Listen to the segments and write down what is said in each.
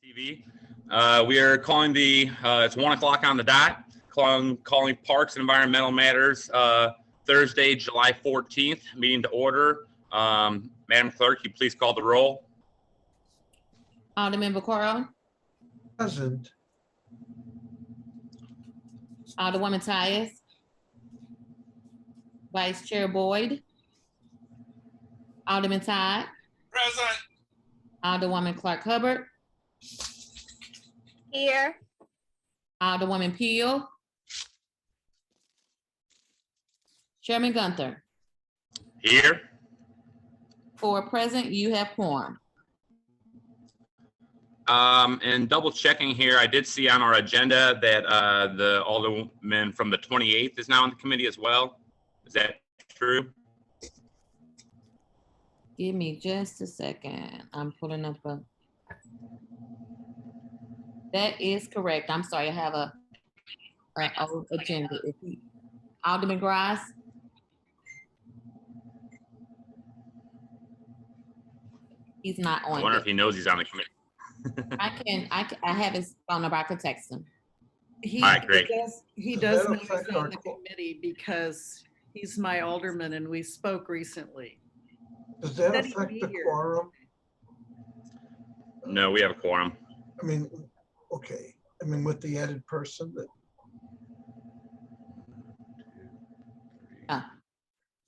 TV. We are calling it's 1 o'clock on the dot, calling Parks and Environmental Matters Thursday, July 14th, meeting to order. Madam Clerk, you please call the roll. Alderman Vaccaro. Present. Alderwoman Tyus. Vice Chair Boyd. Alderman Todd. Present. Alderwoman Clark Hubbard. Here. Alderwoman Peel. Chairman Gunther. Here. 4 present, you have quorum. And double checking here, I did see on our agenda that the Alderman from the 28th is now on the committee as well. Is that true? Give me just a second. I'm pulling up a. That is correct. I'm sorry, I have a old agenda. Alderman Grass. He's not on. I wonder yet. if he knows he's on the committee. I have his phone number. I could text him. He, All right, great. he Does does that know he's affect on our the quorum? committee because he's my alderman and we spoke recently. Does that Said he'd affect be the here. quorum? No, we have a quorum. I mean, okay, I mean, with the added person that,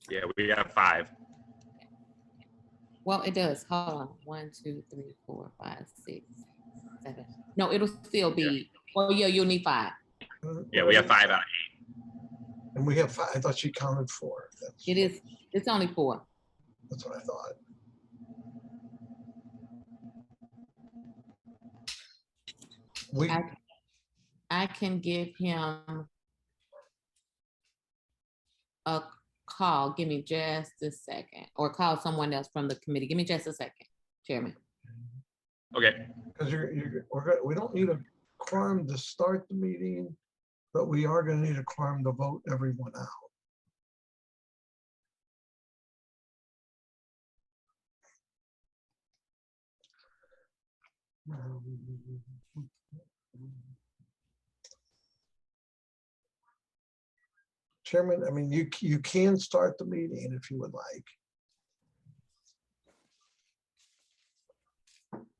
Yeah, we have 5. Well, it does. Hold on. 1, 2, 3, 4, 5, 6, 7. No, it'll still be. Well, yeah, you'll need 5. Yeah, we have 5 out of 8. and we have 5, I thought she counted 4. It is. It's only 4. That's what I thought. We, I can give him a call. Give me just a second, or call someone else from the committee. Give me just a second, Chairman. Okay. because we don't need a quorum to start the meeting, but we are gonna need a quorum to vote everyone out. Chairman, I mean, you can start the meeting if you would like.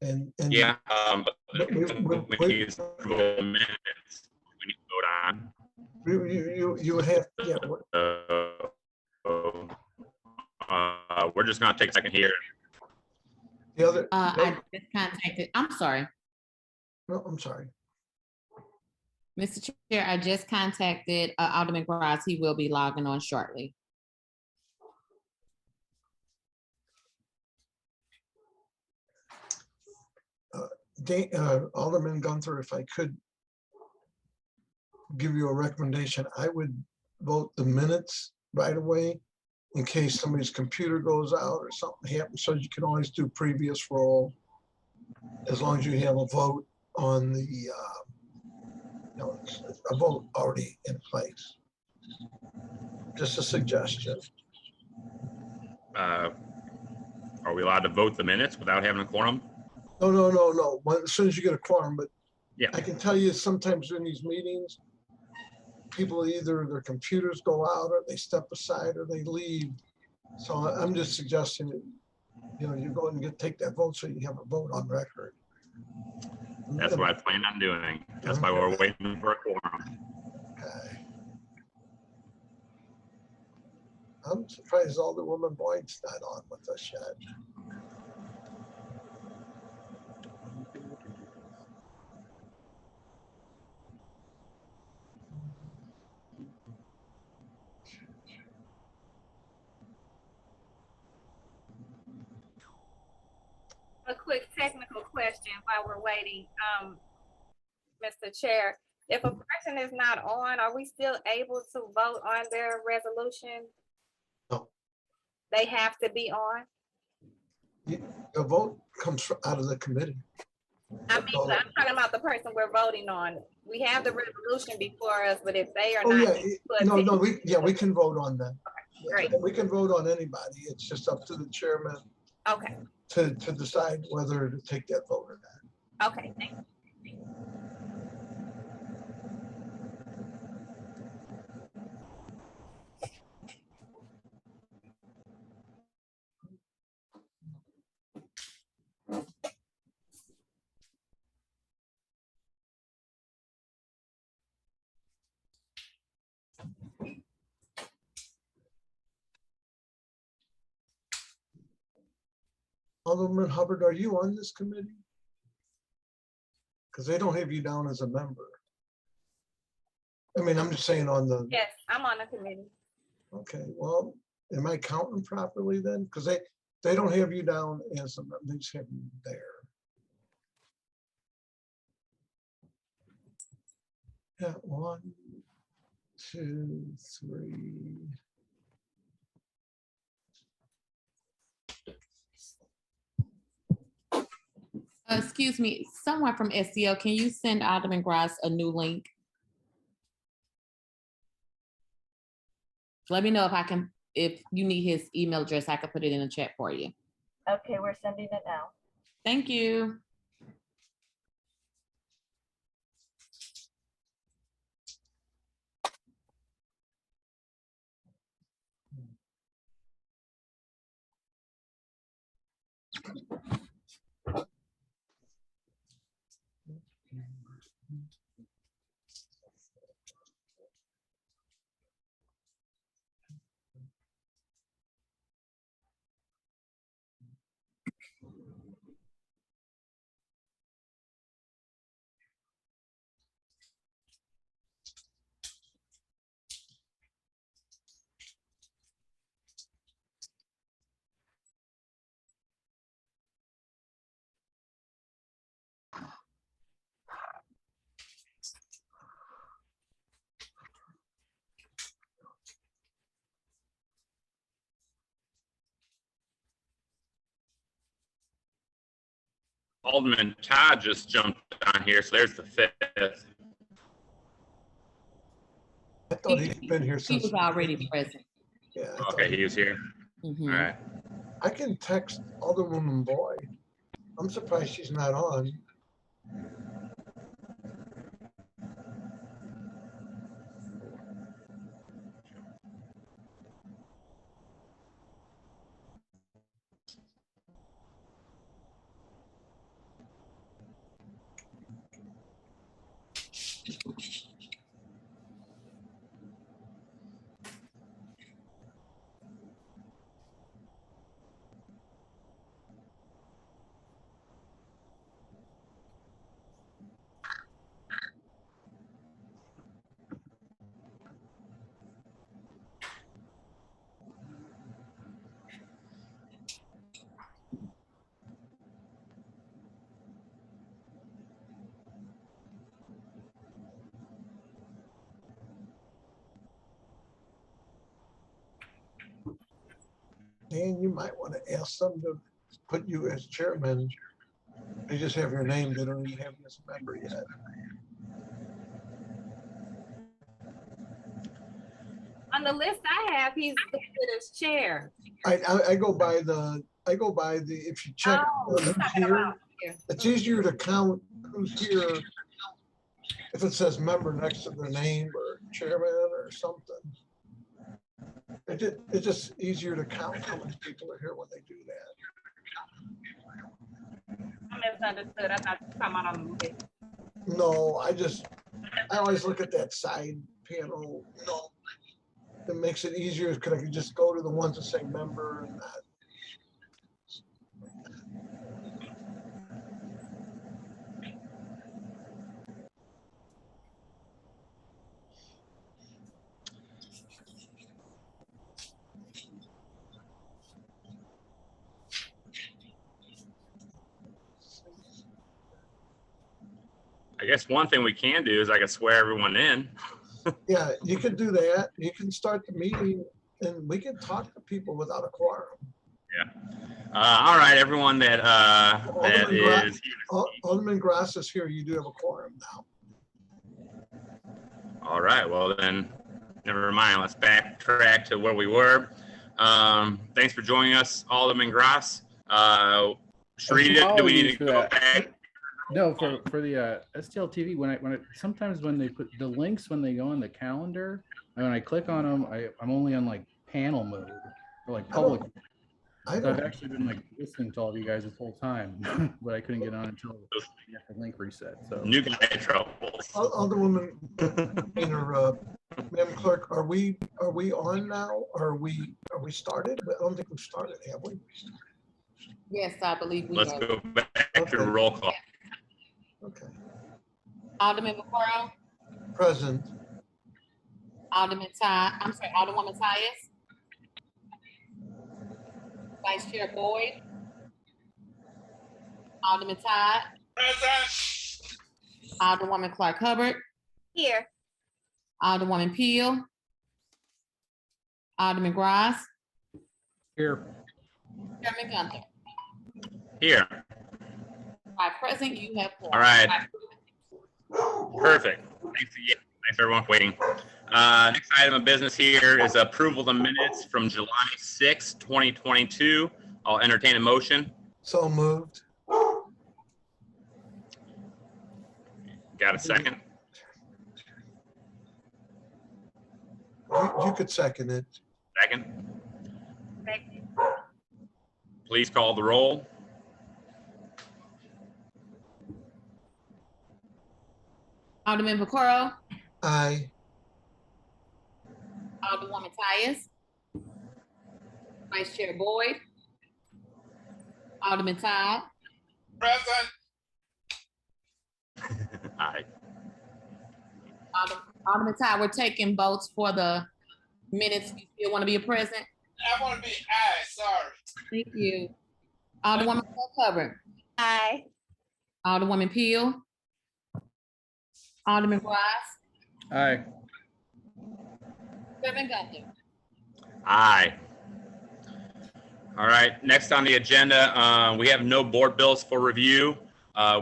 And Yeah. But we- these minutes we need to vote on. you have, yeah, We're just gonna take a second here. the other, I just contacted. I'm sorry, no, I'm sorry. Mr. Chair. I just contacted Alderman Grass. He will be logging on shortly. Alderman Gunther, if I could give you a recommendation, I would vote the minutes right away in case somebody's computer goes out or something happens, so you can always do previous roll as long as you have a vote on the, a vote already in place. Just a suggestion. Are we allowed to vote the minutes without having a quorum? No. As soon as you get a quorum, but Yeah. I can tell you sometimes in these meetings, people either their computers go out or they step aside or they leave. So I'm just suggesting that, you go and take that vote so you have a vote on record. That's what I plan on doing. That's why we're waiting for a quorum. Okay. I'm surprised Alderwoman Boyd's not on with us yet. A quick technical question while we're waiting, Mr. Chair. If a person is not on, are we still able to vote on their resolution? No. They have to be on? The vote comes out of the committee. I mean, but I'm talking about the person we're voting on. We have the resolution before us, but if they are Oh, not. yeah, no, we can vote on them. Great. We can vote on anybody. It's just up to the chairman Okay, to decide whether to take that vote or not. Okay, thank you. Alderman Hubbard, are you on this committee? Because they don't have you down as a member. I mean, I'm just saying on the, Yes, I'm on the committee. okay, well, am I counting properly then? Because they don't have you down as a member, they just have you there. Yeah, 1, 2, 3. Excuse me, someone from SCO, can you send Alderman Gross a new link? Let me know if you need his email address, I can put it in the chat for you. Okay, we're sending it now. Thank you. Alderman Todd just jumped on here, so there's the 5th. I thought he'd been here He since. was already present. Yeah. I thought Okay, he was here. Mhm. All right. I can text Alderwoman Boyd. I'm surprised she's not on. Dan, you might want to ask them to put you as chairman. They just have your name. They don't even have you as a member yet. On the list I have, he's listed as chair. I go by the, if you check Oh, who's here, it's easier to count who's here if it says member next to their name or chairman or something. It's just easier to count how many people are here when they do that. I misunderstood. I thought you were talking about on the list. No, I always look at that side panel. No, it makes it easier because I can just go to the ones that say member and not. I guess one thing we can do is I can swear everyone in. Yeah, you can do that. You can start the meeting and we can talk to people without a quorum. Yeah. All right, everyone that is. Alderman Gross is here. You do have a quorum now. All right, well then, never mind. Let's backtrack to where we were. Thanks for joining us, Alderman Gross. Sharita, do we need to go back? No, for the STL TV, when I sometimes when they put the links when they go on the calendar, and when I click on them, I'm only on like panel mode or like public. I So I've don't, actually been like listening to all of you guys this whole time, but I couldn't get on until the link reset. So New guy trouble. Alderwoman, Madam Clerk, are we on now? Are we started? I don't think we've started, have we? Yes, I believe we Let's are. go back to the roll call. Okay. Alderman McCorrow, Present. Alderwoman Tyus. Vice Chair Boyd. Alderman Todd. Present. Alderwoman Clark Hubbard. Here. Alderwoman Peel. Alderman Gross. here, Chairman Gunther. Here. By present, you have four. All right. Perfect. Thanks everyone for waiting. Next item of business here is approval of the minutes from July 6, 2022. I'll entertain a motion. So moved. Got a second? You could second it. Second. Second. Please call the roll. Alderman McCorrow. Aye. Alderwoman Tyus. Vice Chair Boyd. Alderman Todd. Present. Aye. Alderman Todd, we're taking votes for the minutes. You still want to be a present? I want to be aye, sorry. Thank you. Alderwoman Hubbard. Aye. Alderwoman Peel. Alderman Gross. aye. Chairman Gunther. Aye. All right, next on the agenda, we have no board bills for review.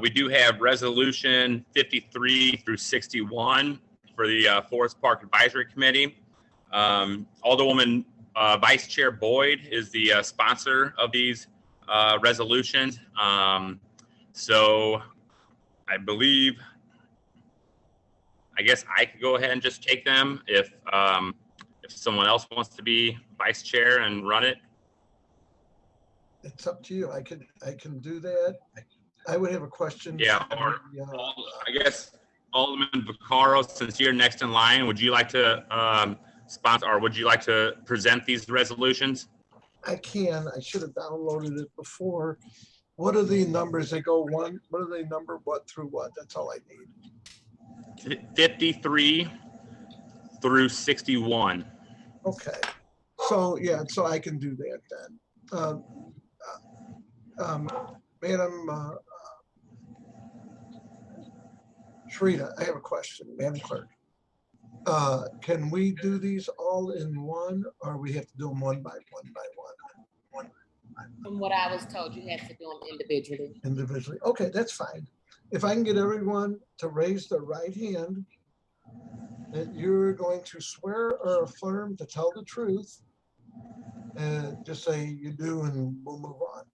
We do have resolution 53 through 61 for the Forest Park Advisory Committee. Alderwoman Vice Chair Boyd is the sponsor of these resolutions. So I believe, I guess I could go ahead and just take them if someone else wants to be vice chair and run it. It's up to you. I can do that. I would have a question. Yeah, or I guess Alderman Vaccaro, since you're next in line, would you like to sponsor, or would you like to present these resolutions? I can. I should have downloaded it before. What are the numbers? They go one. What are they number? What through what? That's all I need. 53 through 61. Okay. So yeah. So I can do that then. Madam Sharita, I have a question, Madam Clerk. Can we do these all in one, or we have to do them one by one? From what I was told, you had to do them individually. Individually. Okay, that's fine. If I can get everyone to raise their right hand, that you're going to swear or affirm to tell the truth, and just say you do, and we'll move on.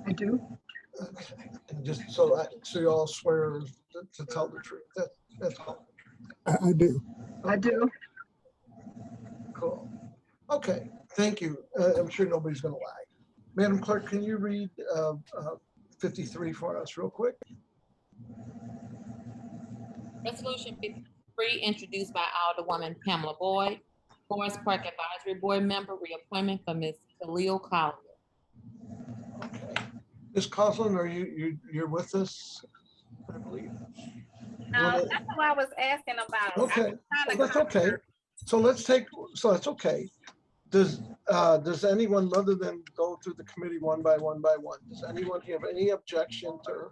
I do. Okay. And just so you all swear to tell the truth. That's all. I do. I do. Cool. Okay, thank you. I'm sure nobody's going to lie. Madam Clerk, can you read 53 for us real quick? Resolution 53, introduced by Alderwoman Pamela Boyd, Forest Park Advisory Board member, reappointment for Ms. Khalia. Okay. Ms. Coughlin, are you're with us? I believe. That's what I was asking about. Okay, well, that's okay. So that's okay. Does anyone, rather than go through the committee one by one, does anyone have any objection to her?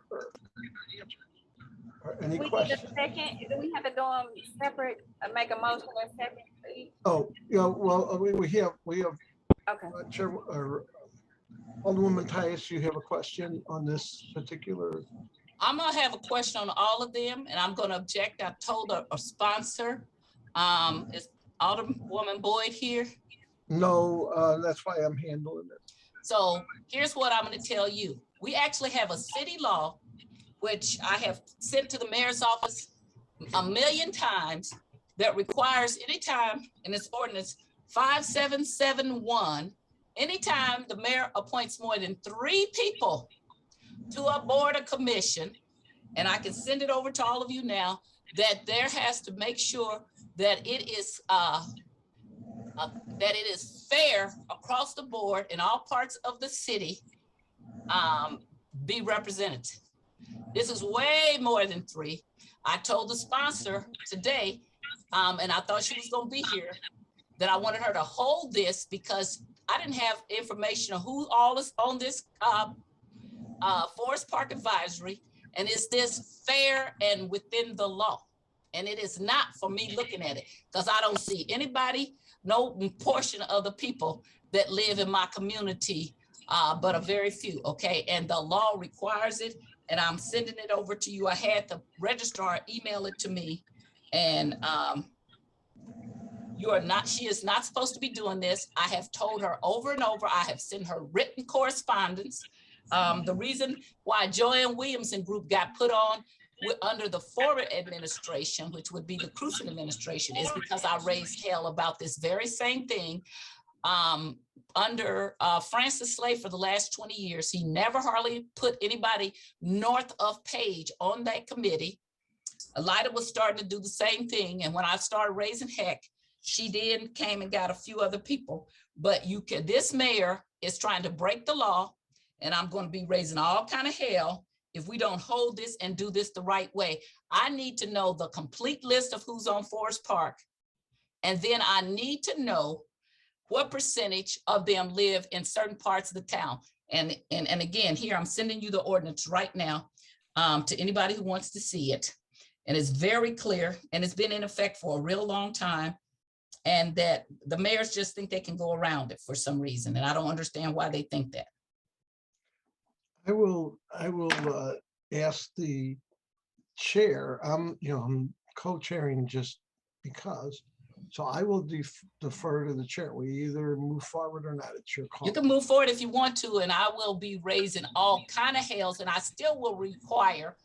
Or any questions? Second, do we have to do them separate, make a motion or second, please? Oh, yeah, well, we have, Okay. Chair, Alderwoman Tyus, you have a question on this particular? I'm gonna have a question on all of them, and I'm gonna object. I told a sponsor, is Alderwoman Boyd here? No, that's why I'm handling it. So here's what I'm gonna tell you. We actually have a city law which I have sent to the mayor's office a million times, that requires anytime in this ordinance 5771, anytime the mayor appoints more than 3 people to a board or commission, and I can send it over to all of you now, that there has to make sure that it is fair across the board in all parts of the city, be represented. This is way more than 3. I told the sponsor today, and I thought she was going to be here, that I wanted her to hold this because I didn't have information on who all is on this Forest Park Advisory, and is this fair and within the law? And it is not for me looking at it, because I don't see anybody, no portion of the people that live in my community, but a very few, okay? And the law requires it, and I'm sending it over to you. I had the registrar email it to me, and she is not supposed to be doing this. I have told her over and over. I have sent her written correspondence. The reason why Joanne Williamson group got put on under the former administration, which would be the Crucian administration, is because I raised hell about this very same thing under Francis Slay for the last 20 years. He never hardly put anybody north of Page on that committee. Elida was starting to do the same thing. And when I started raising heck, she then came and got a few other people. But this mayor is trying to break the law, and I'm going to be raising all kind of hell if we don't hold this and do this the right way. I need to know the complete list of who's on Forest Park. And then I need to know what percentage of them live in certain parts of the town. And again, here, I'm sending you the ordinance right now to anybody who wants to see it. And it's very clear, and it's been in effect for a real long time. And that the mayors just think they can go around it for some reason. And I don't understand why they think that. I will ask the chair. I'm co-chairing just because. So I will defer to the chair. We either move forward or not. It's your call. You can move forward if you want to, and I will be raising all kind of hells, and I still will require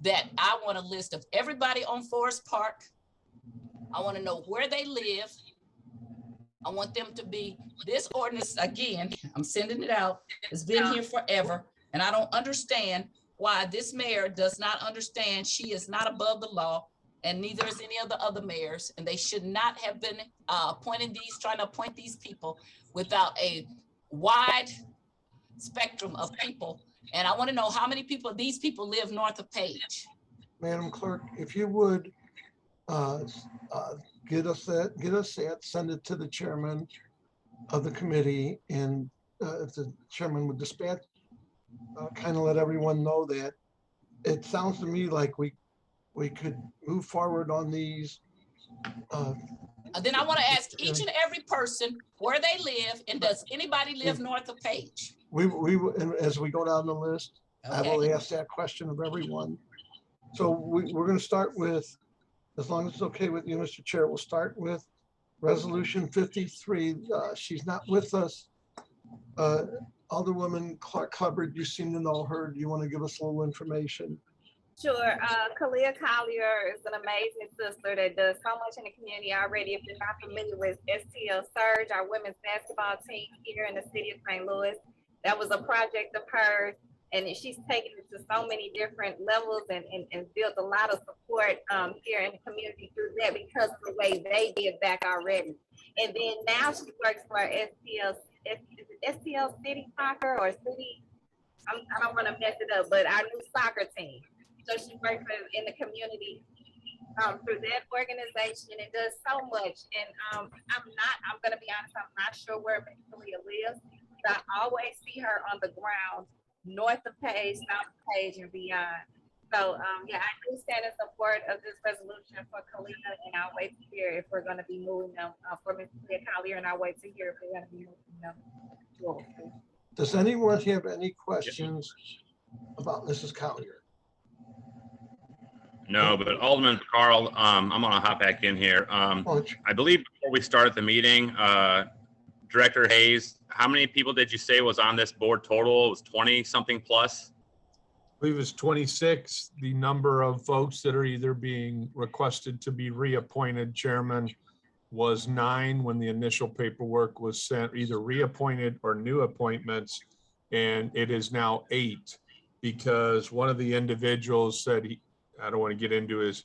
that I want a list of everybody on Forest Park. I want to know where they live. I want them to be, this ordinance, again, I'm sending it out. It's been here forever. And I don't understand why this mayor does not understand she is not above the law, and neither is any of the other mayors. And they should not have been trying to appoint these people without a wide spectrum of people. And I want to know how many people, these people live north of Page. Madam Clerk, if you would get us that, send it to the chairman of the committee, and if the chairman would dispatch, kind of let everyone know that. It sounds to me like we could move forward on these. Then I want to ask each and every person where they live, and does anybody live north of Page? And as we go down the list, Okay. I will ask that question of everyone. So we're going to start with, as long as it's okay with you, Mr. Chair, we'll start with Resolution 53. She's not with us. Alderwoman Clark Hubbard, you seem to know her. Do you want to give us a little information? Sure. Khalia Collier is an amazing sister that does so much in the community already. If you're not familiar with STL Surge, our women's basketball team here in the city of St. Louis, that was a project of hers. And she's taken it to so many different levels and built a lot of support here in the community through that, because of the way they give back already. And then now she works for STL City Soccer or City, I don't want to mess it up, but our new soccer team. So she works in the community through that organization and does so much. And I'm going to be honest, I'm not sure where Miss Khalia lives, but I always see her on the ground north of Page, south of Page, and beyond. So yeah, I do stand in support of this resolution for Khalia, and I'll wait to hear if we're going to be moving them for Ms. Collier, and I'll wait to hear if we're going to be moving them forward. Does anyone have any questions about Mrs. Collier? No, but Alderman Carl, I'm gonna hop back in here. I believe before we started the meeting, Director Hayes, how many people did you say was on this board total? It was 20 something plus? believe it's 26. The number of folks that are either being requested to be reappointed, Chairman, was 9 when the initial paperwork was sent, either reappointed or new appointments. And it is now 8 because one of the individuals said I don't want to get into his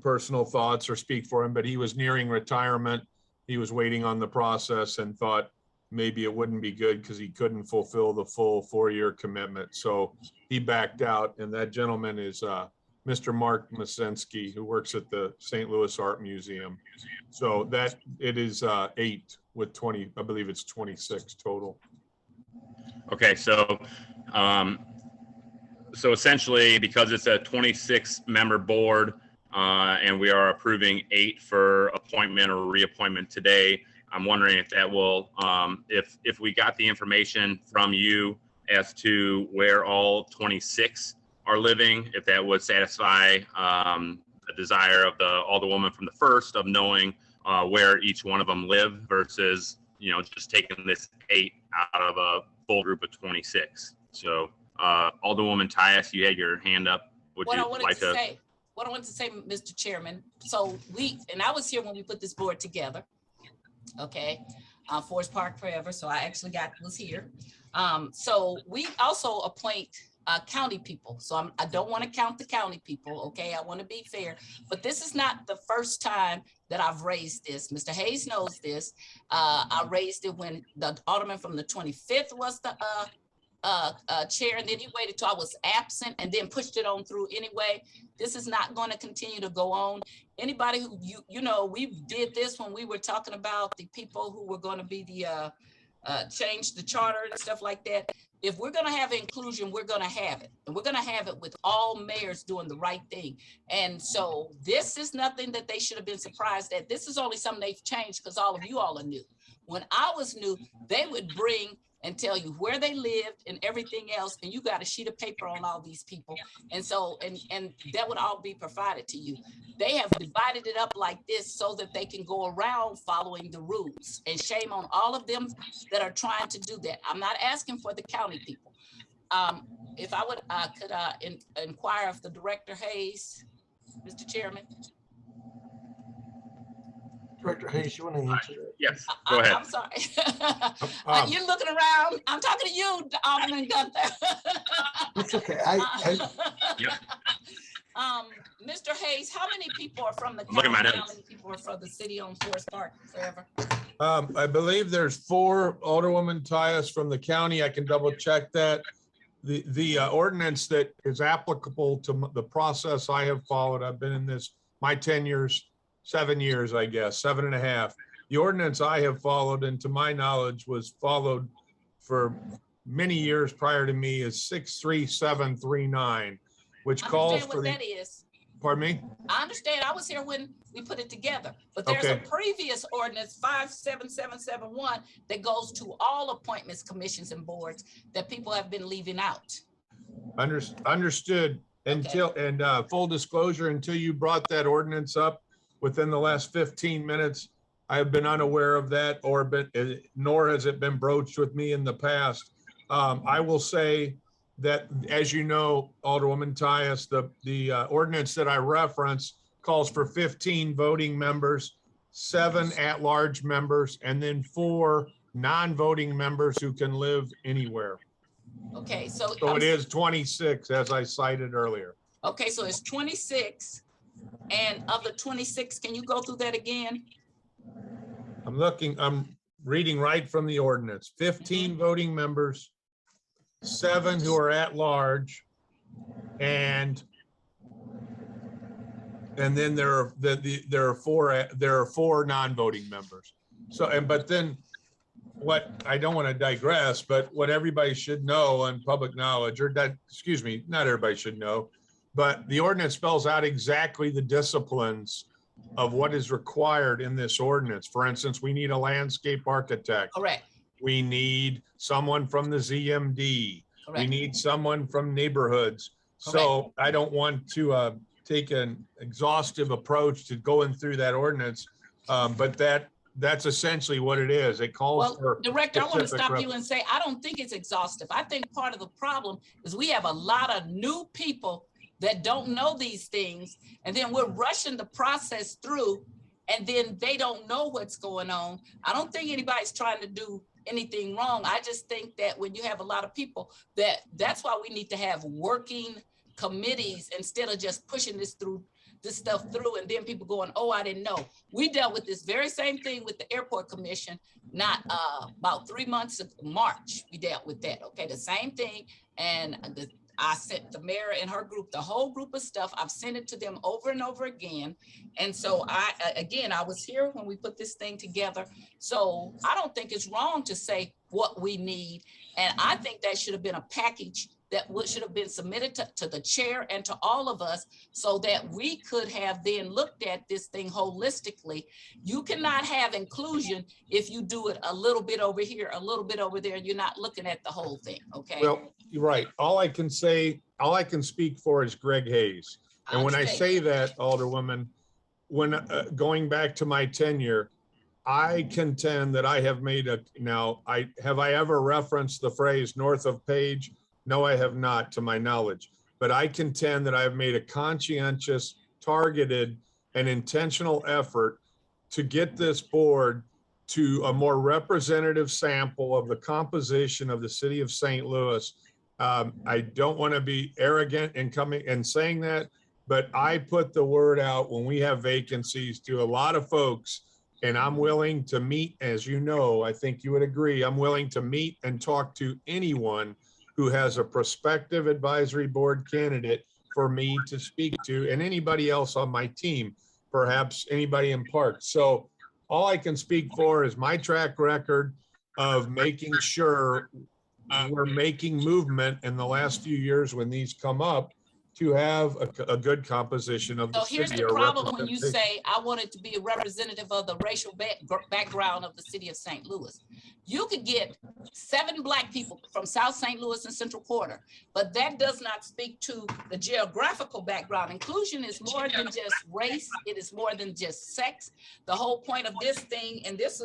personal thoughts or speak for him, but he was nearing retirement. He was waiting on the process and thought maybe it wouldn't be good because he couldn't fulfill the full 4-year commitment. So he backed out, and that gentleman is Mr. Mark Macinski, who works at the St. Louis Art Museum. So that it is 8 with 20, I believe it's 26 total. Okay, so essentially, because it's a 26-member board, and we are approving 8 for appointment or reappointment today, I'm wondering if that will, if we got the information from you as to where all 26 are living, if that would satisfy the desire of the Alderwoman from the first of knowing where each one of them live versus, just taking this 8 out of a full group of 26. So Alderwoman Tyus, you had your hand up. Would you like to say? What I wanted to say, Mr. Chairman, so I was here when we put this board together, okay, Forest Park Forever, so I actually was here. So we also appoint county people, so I don't want to count the county people, okay, I want to be fair, but this is not the first time that I've raised this. Mr. Hayes knows this. I raised it when the alderman from the 25th was the chair, and then he waited till I was absent and then pushed it on through anyway. This is not going to continue to go on. Anybody who, we did this when we were talking about the people who were going to be the change the charter and stuff like that. If we're going to have inclusion, we're going to have it, and we're going to have it with all mayors doing the right thing. And so this is nothing that they should have been surprised at. This is only something they've changed because all of you all are new. When I was new, they would bring and tell you where they lived and everything else, and you got a sheet of paper on all these people. And so, and that would all be provided to you. They have divided it up like this so that they can go around following the rules, and shame on all of them that are trying to do that. I'm not asking for the county people. If I would, could inquire of the Director Hayes, Mr. Chairman. Director Hayes, you want to answer that? Yes, go ahead. I'm sorry. You're looking around. I'm talking to you, Alderman Gunther. It's okay. Mr. Hayes, how many people are from the Look at my county? notes. How many people are from the city on Forest Park Forever? I believe there's 4 Alderwoman Tyus from the county. I can double check that. The ordinance that is applicable to the process I have followed, I've been in this, my 10 years, 7 years, I guess, 7.5. The ordinance I have followed, and to my knowledge was followed for many years prior to me, is 63739, which calls for that is. Pardon me? I understand. I was here when we put it together, but there's a previous ordinance 57771 that goes to all appointments, commissions, and boards that people have been leaving out. Understood. Until, and full disclosure, until you brought that ordinance up within the last 15 minutes, I have been unaware of that, nor has it been broached with me in the past. I will say that, as you know, Alderwoman Tyus, the ordinance that I reference calls for 15 voting members, 7 at-large members, and then 4 non-voting members who can live anywhere. Okay, so it is 26, as I cited earlier. Okay, so it's 26, and of the 26, can you go through that again? I'm reading right from the ordinance. 15 voting members, 7 who are at large, and then there are 4 non-voting members. So, but then what, I don't want to digress, but what everybody should know on public knowledge, or that, excuse me, not everybody should know, but the ordinance spells out exactly the disciplines of what is required in this ordinance. For instance, we need a landscape architect. Correct. We need someone from the ZMD. Correct. We need someone from neighborhoods. Correct. So I don't want to take an exhaustive approach to going through that ordinance, but That's essentially what it is. It calls Well, for. Director, I want to specific stop you and say, I don't think it's exhaustive. I think part of the problem is we have a lot of new people that don't know these things, and then we're rushing the process through, and then they don't know what's going on. I don't think anybody's trying to do anything wrong. I just think that when you have a lot of people, that's why we need to have working committees instead of just pushing this stuff through, and then people going, oh, I didn't know. We dealt with this very same thing with the airport commission, not about 3 months of March, we dealt with that, okay? The same thing, and I sent the mayor and her group, the whole group of stuff. I've sent it to them over and over again. And so I was here when we put this thing together. So I don't think it's wrong to say what we need. And I think that should have been a package that should have been submitted to the chair and to all of us so that we could have then looked at this thing holistically. You cannot have inclusion if you do it a little bit over here, a little bit over there, and you're not looking at the whole thing, okay? Well, you're right. All I can speak for is Greg Hayes. And when I say that, Alderwoman, when going back to my tenure, I contend that I have made have I ever referenced the phrase north of Page? No, I have not, to my knowledge, but I contend that I have made a conscientious, targeted, and intentional effort to get this board to a more representative sample of the composition of the city of St. Louis. I don't want to be arrogant in coming and saying that, but I put the word out when we have vacancies to a lot of folks, and I'm willing to meet, as you know, I think you would agree, I'm willing to meet and talk to anyone who has a prospective advisory board candidate for me to speak to, and anybody else on my team, perhaps anybody in Parks. So all I can speak for is my track record of making sure we're making movement in the last few years when these come up to have a good composition of the city. So here's the problem when you say, I want it to be a representative of the racial background of the city of St. Louis. You could get 7 Black people from South St. Louis and Central Quarter, but that does not speak to the geographical background. Inclusion is more than just race. It is more than just sex. The whole point of this thing, and this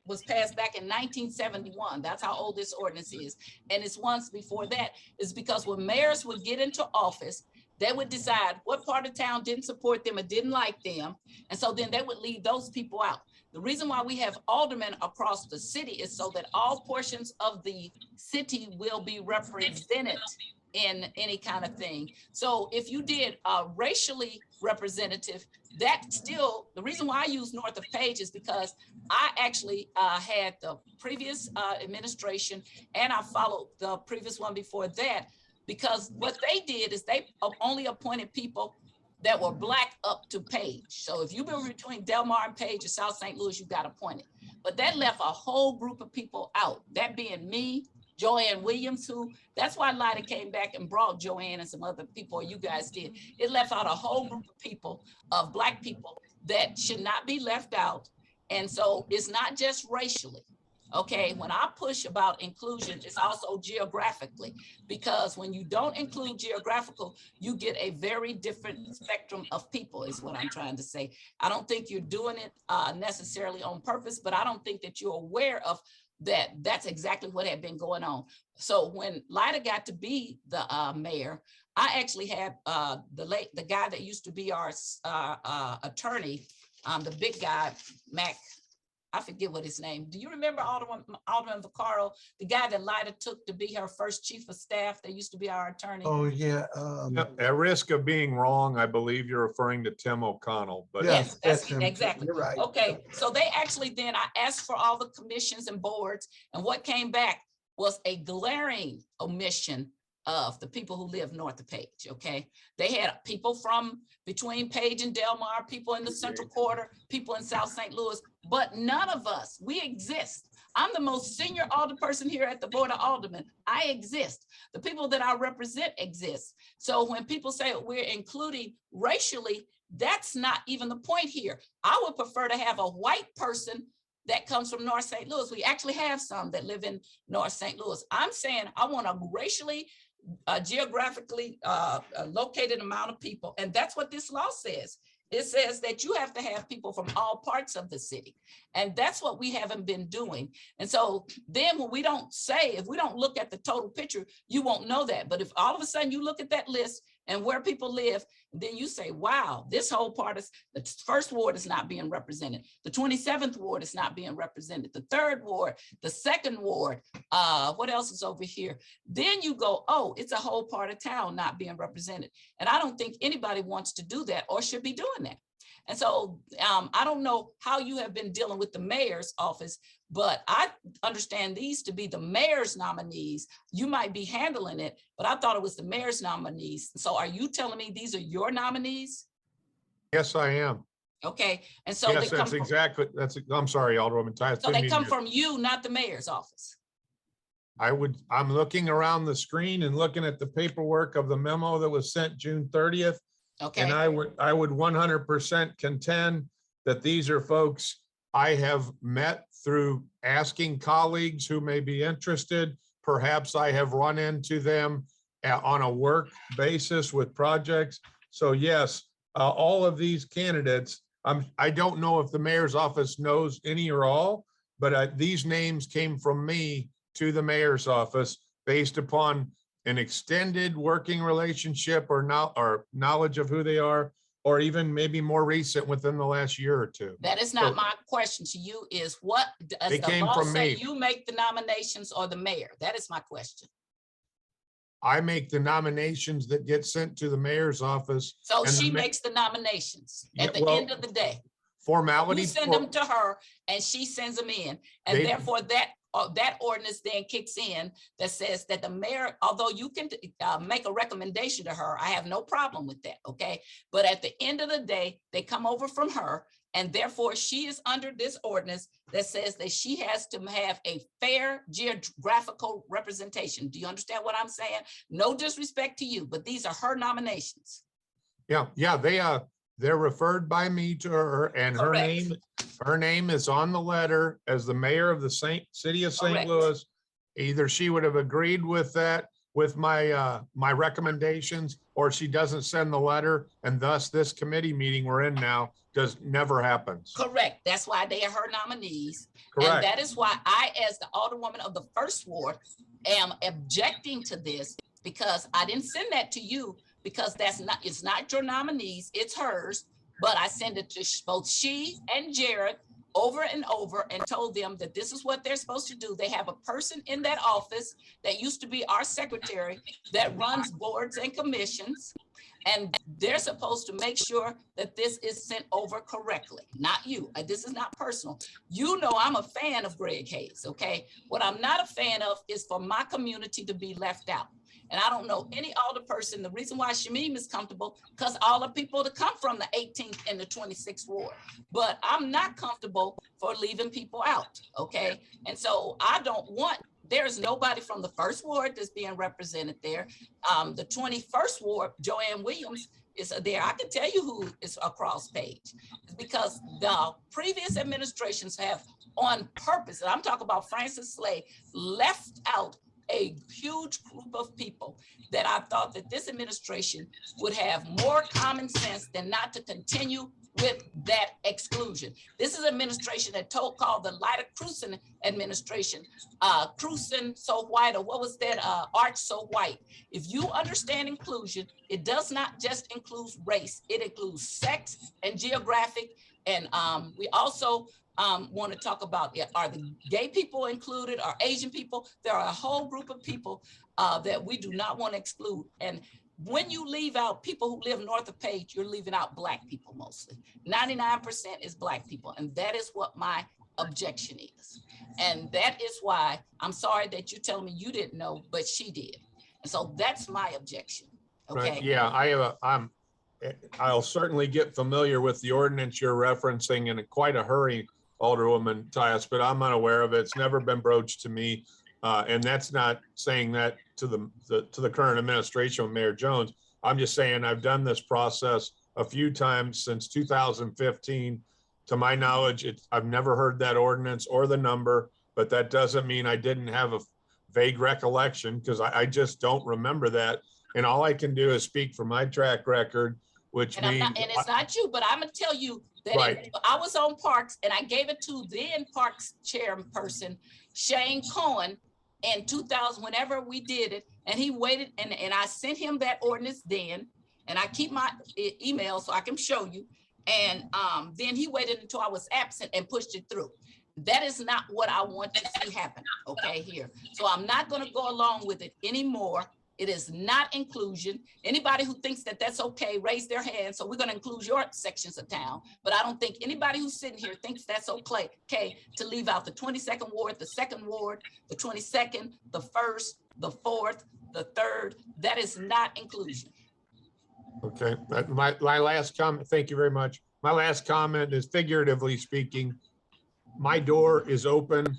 was passed back in 1971. That's how old this ordinance is. And it's once before that, is because when mayors would get into office, they would decide what part of town didn't support them or didn't like them. And so then they would leave those people out. The reason why we have aldermen across the city is so that all portions of the city will be represented in any kind of thing. So if you did racially representative, that still, the reason why I use north of Page is because I actually had the previous administration, and I followed the previous one before that, because what they did is they only appointed people that were Black up to Page. So if you've been between Delmar and Page or South St. Louis, you got appointed. But that left a whole group of people out, that being me, Joanne Williams, that's why Lida came back and brought Joanne and some other people, you guys did. It left out a whole group of people, of Black people, that should not be left out. And so it's not just racially, okay? When I push about inclusion, it's also geographically, because when you don't include geographical, you get a very different spectrum of people, is what I'm trying to say. I don't think you're doing it necessarily on purpose, but I don't think that you're aware of that's exactly what had been going on. So when Lida got to be the mayor, I actually had the guy that used to be our attorney, the big guy, Mac, I forget what his name. Do you remember Alderman Vaccaro, the guy that Lida took to be her first chief of staff that used to be our attorney? Oh, yeah. At risk of being wrong, I believe you're referring to Tim O'Connell. But yes, that's him. Exactly. You're right. Okay, so they actually then, I asked for all the commissions and boards, and what came back was a glaring omission of the people who live north of Page, okay? They had people from between Page and Delmar, people in the Central Quarter, people in South St. Louis, but none of us, we exist. I'm the most senior alderperson here at the Board of Aldermen. I exist. The people that I represent exist. So when people say we're including racially, that's not even the point here. I would prefer to have a white person that comes from North St. Louis. We actually have some that live in North St. Louis. I'm saying I want a racially, geographically located amount of people. And that's what this law says. It says that you have to have people from all parts of the city. And that's what we haven't been doing. And so then when we don't say, if we don't look at the total picture, you won't know that. But if all of a sudden you look at that list and where people live, then you say, wow, this whole part is, the first ward is not being represented. The 27th ward is not being represented. The 3rd ward, the 2nd ward, what else is over here? Then you go, oh, it's a whole part of town not being represented. And I don't think anybody wants to do that or should be doing that. And so I don't know how you have been dealing with the mayor's office, but I understand these to be the mayor's nominees. You might be handling it, but I thought it was the mayor's nominees. So are you telling me these are your nominees? Yes, I am. Okay. And so yes, that's exactly, I'm sorry, Alderwoman Tyus. So they come from you, not the mayor's office. I'm looking around the screen and looking at the paperwork of the memo that was sent June 30th. Okay. And I would 100% contend that these are folks I have met through asking colleagues who may be interested. Perhaps I have run into them on a work basis with projects. So yes, all of these candidates, I don't know if the mayor's office knows any or all, but these names came from me to the mayor's office based upon an extended working relationship or knowledge of who they are, or even maybe more recent within the last year or two. That is not my question to you, is what does the law say you make the nominations or the mayor? That is my question. I make the nominations that get sent to the mayor's office. So she makes the nominations at the end of the day. Formality. You send them to her and she sends them in. And therefore that ordinance then kicks in that says that the mayor, although you can make a recommendation to her, I have no problem with that, okay? But at the end of the day, they come over from her, and therefore she is under this ordinance that says that she has to have a fair geographical representation. Do you understand what I'm saying? No disrespect to you, but these are her nominations. Yeah, they're referred by me to her, and Correct. her name is on the letter as the mayor of the city of St. Correct. Louis. Either she would have agreed with that, with my my recommendations, or she doesn't send the letter, and thus this committee meeting we're in now never happens. Correct. That's why they are her nominees. Correct. And that is why I, as the Alderwoman of the 1st ward, am objecting to this, because I didn't send that to you, because it's not your nominees, it's hers. But I send it to both she and Jared over and over and told them that this is what they're supposed to do. They have a person in that office that used to be our secretary that runs boards and commissions, and they're supposed to make sure that this is sent over correctly, not you. This is not personal. You know I'm a fan of Greg Hayes, okay? What I'm not a fan of is for my community to be left out. And I don't know any alder person. The reason why Shamim is comfortable, because all the people that come from the 18th and the 26th ward. But I'm not comfortable for leaving people out, okay? And so I don't want, there's nobody from the 1st ward that's being represented there. The 21st ward, Joanne Williams, is there. I can tell you who is across page. It's because the previous administrations have on purpose, and I'm talking about Francis Slay, left out a huge group of people that I thought that this administration would have more common sense than not to continue with that exclusion. This is an administration that called the Lyda Cruzen administration, Cruzen so white, or what was that, Arch so white. If you understand inclusion, it does not just include race, it includes sex and geographic. And we also want to talk about, are the gay people included, are Asian people? There are a whole group of people that we do not want to exclude. And when you leave out people who live north of Page, you're leaving out Black people mostly. 99% is Black people. And that is what my objection is. And that is why I'm sorry that you're telling me you didn't know, but she did. And so that's my objection. Okay. Right. Yeah, I'll certainly get familiar with the ordinance you're referencing in quite a hurry, Alderwoman Tyus, but I'm unaware of it. It's never been broached to me. And that's not saying that to the current administration with Mayor Jones. I'm just saying I've done this process a few times since 2015. To my knowledge, I've never heard that ordinance or the number, but that doesn't mean I didn't have a vague recollection, because I just don't remember that. And all I can do is speak for my track record which And means. and it's not you, but I'm gonna tell you that Right. I was on Parks and I gave it to then Parks chairperson, Shane Cohen, in 2000, whenever we did it, and he waited, and I sent him that ordinance then, and I keep my email so I can show you. And then he waited until I was absent and pushed it through. That is not what I want to see happen, okay, here. So I'm not gonna go along with it anymore. It is not inclusion. Anybody who thinks that that's okay, raise their hand. So we're gonna include your sections of town. But I don't think anybody who's sitting here thinks that's okay to leave out the 22nd Ward, the 2nd Ward, the 22nd, the 1st, the 4th, the 3rd. That is not inclusion. Okay, my last comment, thank you very much. My last comment is figuratively speaking, my door is open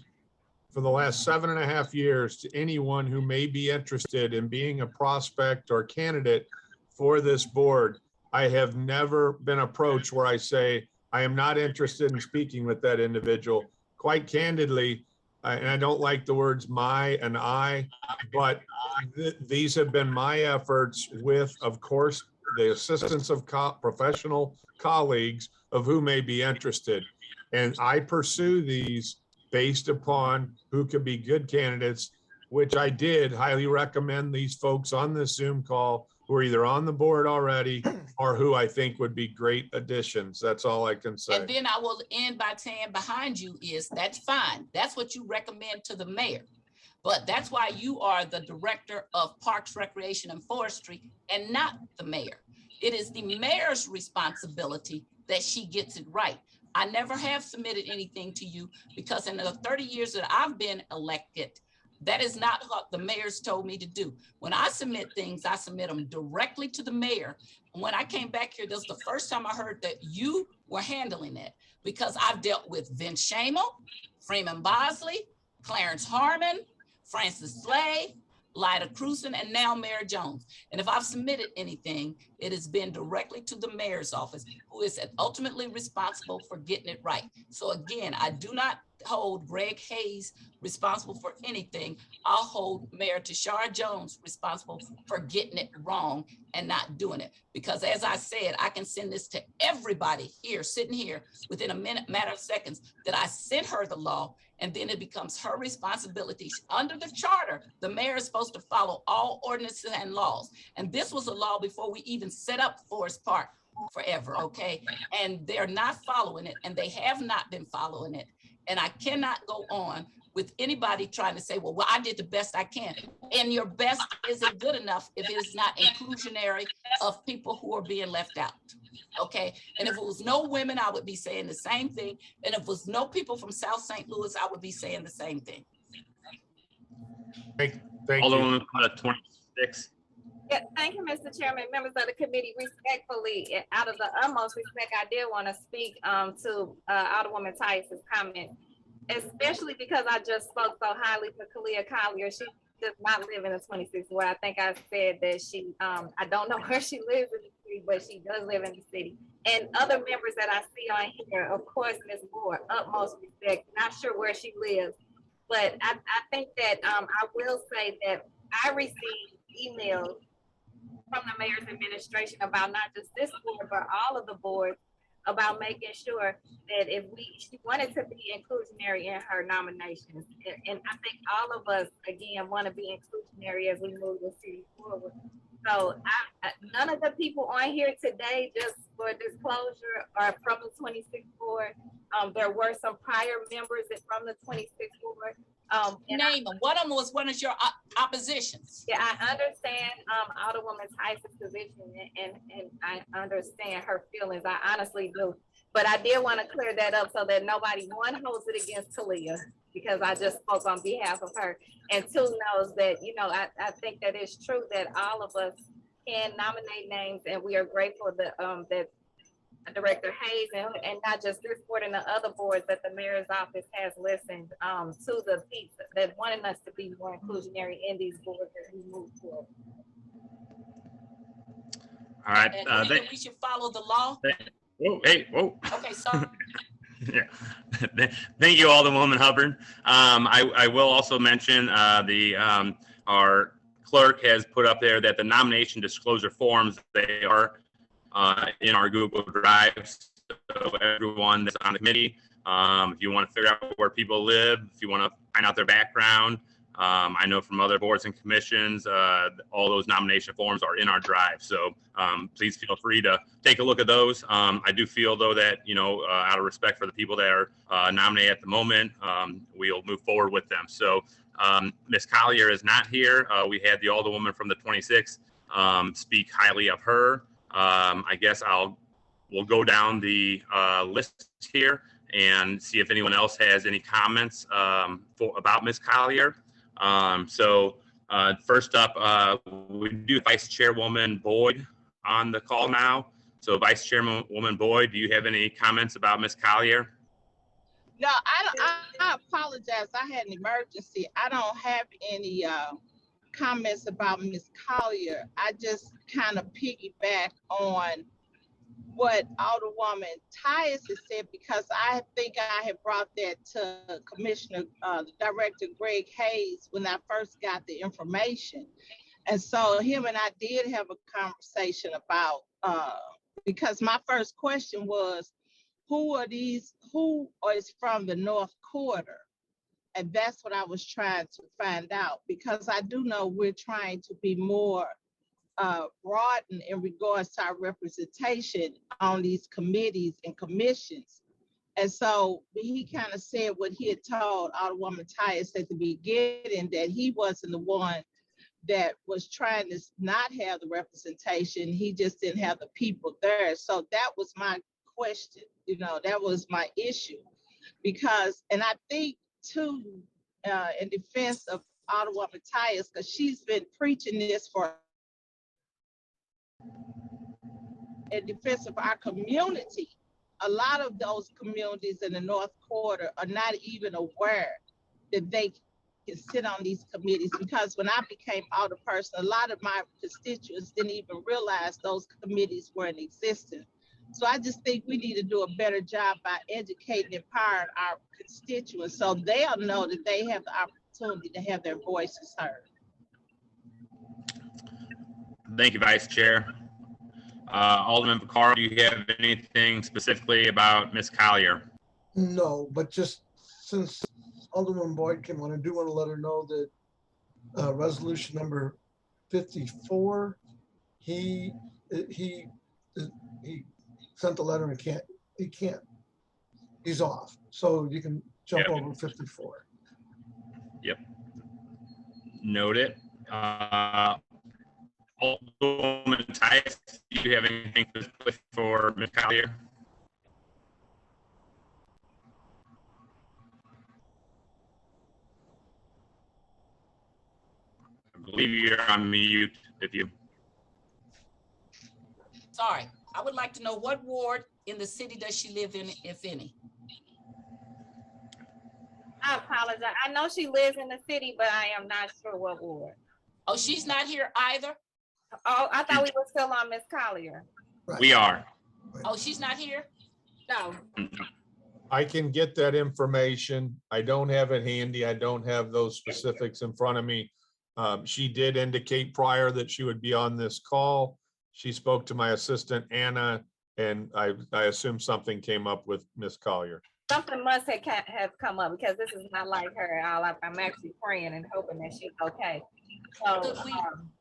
for the last 7.5 years to anyone who may be interested in being a prospect or candidate for this board. I have never been approached where I say, I am not interested in speaking with that individual. Quite candidly, and I don't like the words my and I, but these have been my efforts with, of course, the assistance of professional colleagues of who may be interested. And I pursue these based upon who could be good candidates, which I did highly recommend these folks on this Zoom call who are either on the board already or who I think would be great additions. That's all I can say. And then I will end by saying behind you is, that's fine. That's what you recommend to the mayor. But that's why you are the director of Parks, Recreation, and Forestry, and not the mayor. It is the mayor's responsibility that she gets it right. I never have submitted anything to you because in the 30 years that I've been elected, that is not what the mayor's told me to do. When I submit things, I submit them directly to the mayor. And when I came back here, this was the first time I heard that you were handling it, because I've dealt with Vince Shamel, Freeman Bosley, Clarence Harmon, Francis Slay, Lyda Cruzen, and now Mayor Jones. And if I've submitted anything, it has been directly to the mayor's office, who is ultimately responsible for getting it right. So again, I do not hold Greg Hayes responsible for anything. I'll hold Mayor Tashara Jones responsible for getting it wrong and not doing it. Because as I said, I can send this to everybody here, sitting here, within a matter of seconds, that I sent her the law, and then it becomes her responsibility. Under the charter, the mayor is supposed to follow all ordinances and laws. And this was a law before we even set up Forest Park forever, okay? And they're not following it, and they have not been following it. And I cannot go on with anybody trying to say, well, I did the best I can. And your best isn't good enough if it is not inclusionary of people who are being left out. Okay, and if it was no women, I would be saying the same thing. And if it was no people from South St. Louis, I would be saying the same thing. Thank Alderwoman you. 26. Yeah, thank you, Mr. Chairman, members of the committee. Respectfully, out of the utmost respect, I did want to speak to Alderwoman Tice's comment, especially because I just spoke so highly to Collier. She does not live in the 26th ward. I think I said that she, I don't know where she lives in the city, but she does live in the city. And other members that I see on here, of course, Ms. Moore, utmost respect, not sure where she lives, but I think that I will say that I received emails from the mayor's administration about not just this board, but all of the boards, about making sure that if she wanted to be inclusionary in her nominations. And I think all of us, again, want to be inclusionary as we move the city forward. So none of the people on here today, just for disclosure, are from the 26th ward. There were some prior members from the 26th ward. Name them. One of them was one of your oppositions. Yeah, I understand Alderwoman Tice's position, and I understand her feelings. I honestly do. But I did want to clear that up so that nobody, one, holds it against Khalia, because I just spoke on behalf of her, and two, knows that, you know, I think that it's true that all of us can nominate names, and we are grateful that that Director Hayes and not just this board and the other boards, that the mayor's office has listened to the people that wanted us to be more inclusionary in these boards as we move forward. All right. And we should follow the law. Whoa, hey, whoa. Okay, sorry. Yeah. Thank you, Alderwoman Hubbard. I will also mention our clerk has put up there that the nomination disclosure forms, they are in our Google Drives. So everyone that's on the committee, if you want to figure out where people live, if you want to find out their background, I know from other boards and commissions, all those nomination forms are in our drive. So please feel free to take a look at those. I do feel, though, that, out of respect for the people that are nominated at the moment, we'll move forward with them. So Ms. Collier is not here. We had the Alderwoman from the 26th speak highly of her. I guess we'll go down the list here and see if anyone else has any comments about Ms. Collier. First up, we do Vice Chairwoman Boyd on the call now. So Vice Chairwoman Boyd, do you have any comments about Ms. Collier? No, I apologize. I had an emergency. I don't have any comments about Ms. Collier. I just kind of piggyback on what Alderwoman Tyus has said, because I think I had brought that to Commissioner, Director Greg Hayes when I first got the information. And so him and I did have a conversation about, because my first question was, who is from the North Quarter? And that's what I was trying to find out, because I do know we're trying to be more broadened in regards to our representation on these committees and commissions. And so he kind of said what he had told Alderwoman Tyus at the beginning, that he wasn't the one that was trying to not have the representation. He just didn't have the people there. So that was my question, that was my issue. Because, and I think too, in defense of Alderwoman Tyus, because she's been preaching this in defense of our community, a lot of those communities in the North Quarter are not even aware that they can sit on these committees, because when I became alderperson, a lot of my constituents didn't even realize those committees were in existence. So I just think we need to do a better job by educating and empowering our constituents so they'll know that they have the opportunity to have their voices heard. Thank you, Vice Chair. Alderman Picard, do you have anything specifically about Ms. Collier? No, but just since Alderman Boyd came on, I do want to let her know that resolution number 54, he sent the letter and he's off. So you can jump over 54. Yep. Note it. Alderwoman Tyus, do you have anything for Ms. Collier? I believe you're on mute. Sorry, I would like to know what ward in the city does she live in, if any? I apologize. I know she lives in the city, but I am not sure what ward. Oh, she's not here either? Oh, I thought we were still on Ms. Collier. We are. Oh, she's not here? No. I can get that information. I don't have it handy. I don't have those specifics in front of me. She did indicate prior that she would be on this call. She spoke to my assistant, Anna, and I assume something came up with Ms. Collier. Something must have come up, because this is not like her at all. I'm actually praying and hoping that she's okay.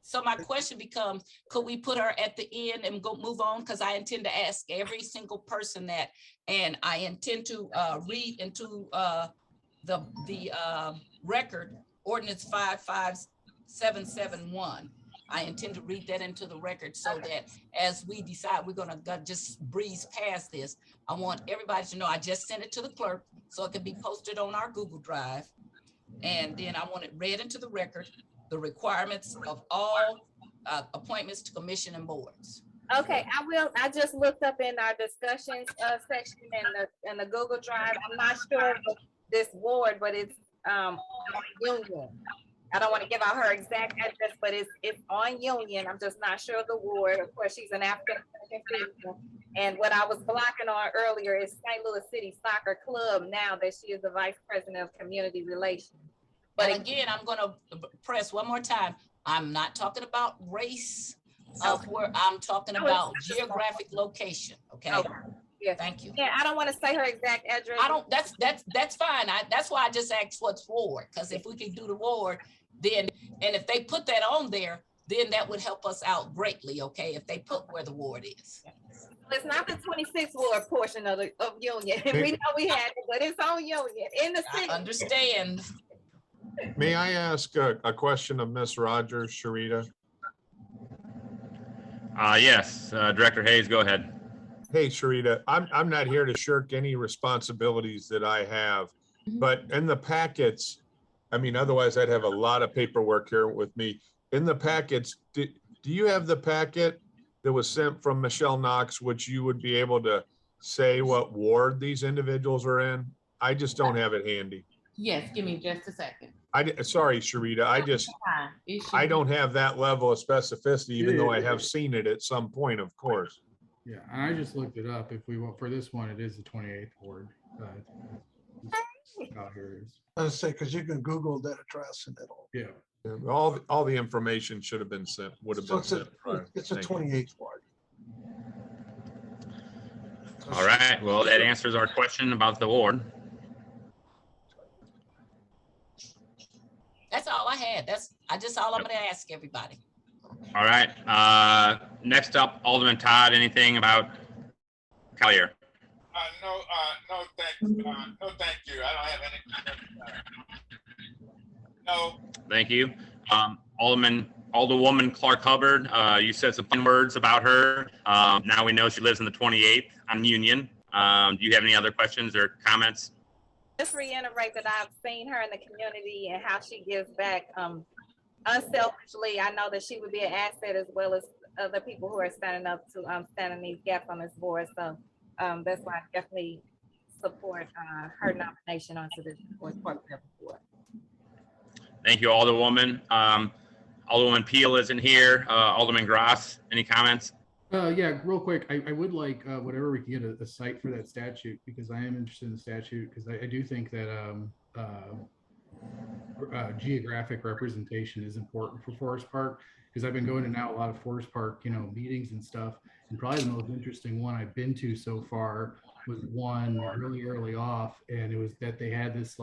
So my question becomes, could we put her at the end and move on? Because I intend to ask every single person that, and I intend to read into the record ordinance 55771. I intend to read that into the record so that as we decide we're gonna just breeze past this, I want everybody to know I just sent it to the clerk so it can be posted on our Google Drive. And then I want it read into the record, the requirements of all appointments to commission and boards. Okay, I will. I just looked up in our discussions section in the Google Drive. I'm not sure of this ward, but it's Union. I don't want to give out her exact address, but it's on Union. I'm just not sure of the ward. Of course, she's an African citizen. And what I was blocking on earlier is St. Louis City Soccer Club, now that she is the Vice President of Community Relations. But again, I'm going to press one more time. I'm not talking about race of where I'm talking about geographic location, okay? Okay. Yes. Thank you. Yeah, I don't want to say her exact address. I don't, that's fine. That's why I just asked what's ward, because if we can do the ward, then, and if they put that on there, then that would help us out greatly, okay? If they put where the ward is. It's not the 26th ward portion of Union. We know we had it, but it's on Union in the city. I understand. May I ask a question of Miss Rogers, Sharita? Yes, Director Hayes, go ahead. Hey, Sharita, I'm not here to shirk any responsibilities that I have, but in the packets, I mean, otherwise I'd have a lot of paperwork here with me. In the packets, do you have the packet that was sent from Michelle Knox, which you would be able to say what ward these individuals are in? I just don't have it handy. Yes, give me just a second. Sorry, Sharita, I don't have that level of specificity, even though I have seen it at some point, of course. Yeah, and I just looked it up. If we want for this one, it is the 28th ward. Oh, here it is. I was say, because you can Google that address and it'll. Yeah. All the information should have been sent, would have So been sent. it's a 28th ward. All right, well, that answers our question about the ward. That's all I had. That's all I'm gonna ask everybody. All right, next up, Alderman Todd, anything about Collier? No, thank you. I don't have any. No. Thank you. Alderwoman Clark Hubbard, you said some fun words about her. Now we know she lives in the 28th on Union. Do you have any other questions or comments? Just reiterate that I've seen her in the community and how she gives back unselfishly. I know that she would be an asset as well as other people who are standing up to stand in these gaps on this board. So that's why I definitely support her nomination onto this board. Thank you, Alderwoman. Alderwoman Peel isn't here. Alderman Gross, any comments? Yeah, real quick, I would like whatever we can get a site for that statute, because I am interested in the statute, because I do think that geographic representation is important for Forest Park, because I've been going to now a lot of Forest Park, meetings and stuff, and probably the most interesting one I've been to so far was one really early off, and it was that they had this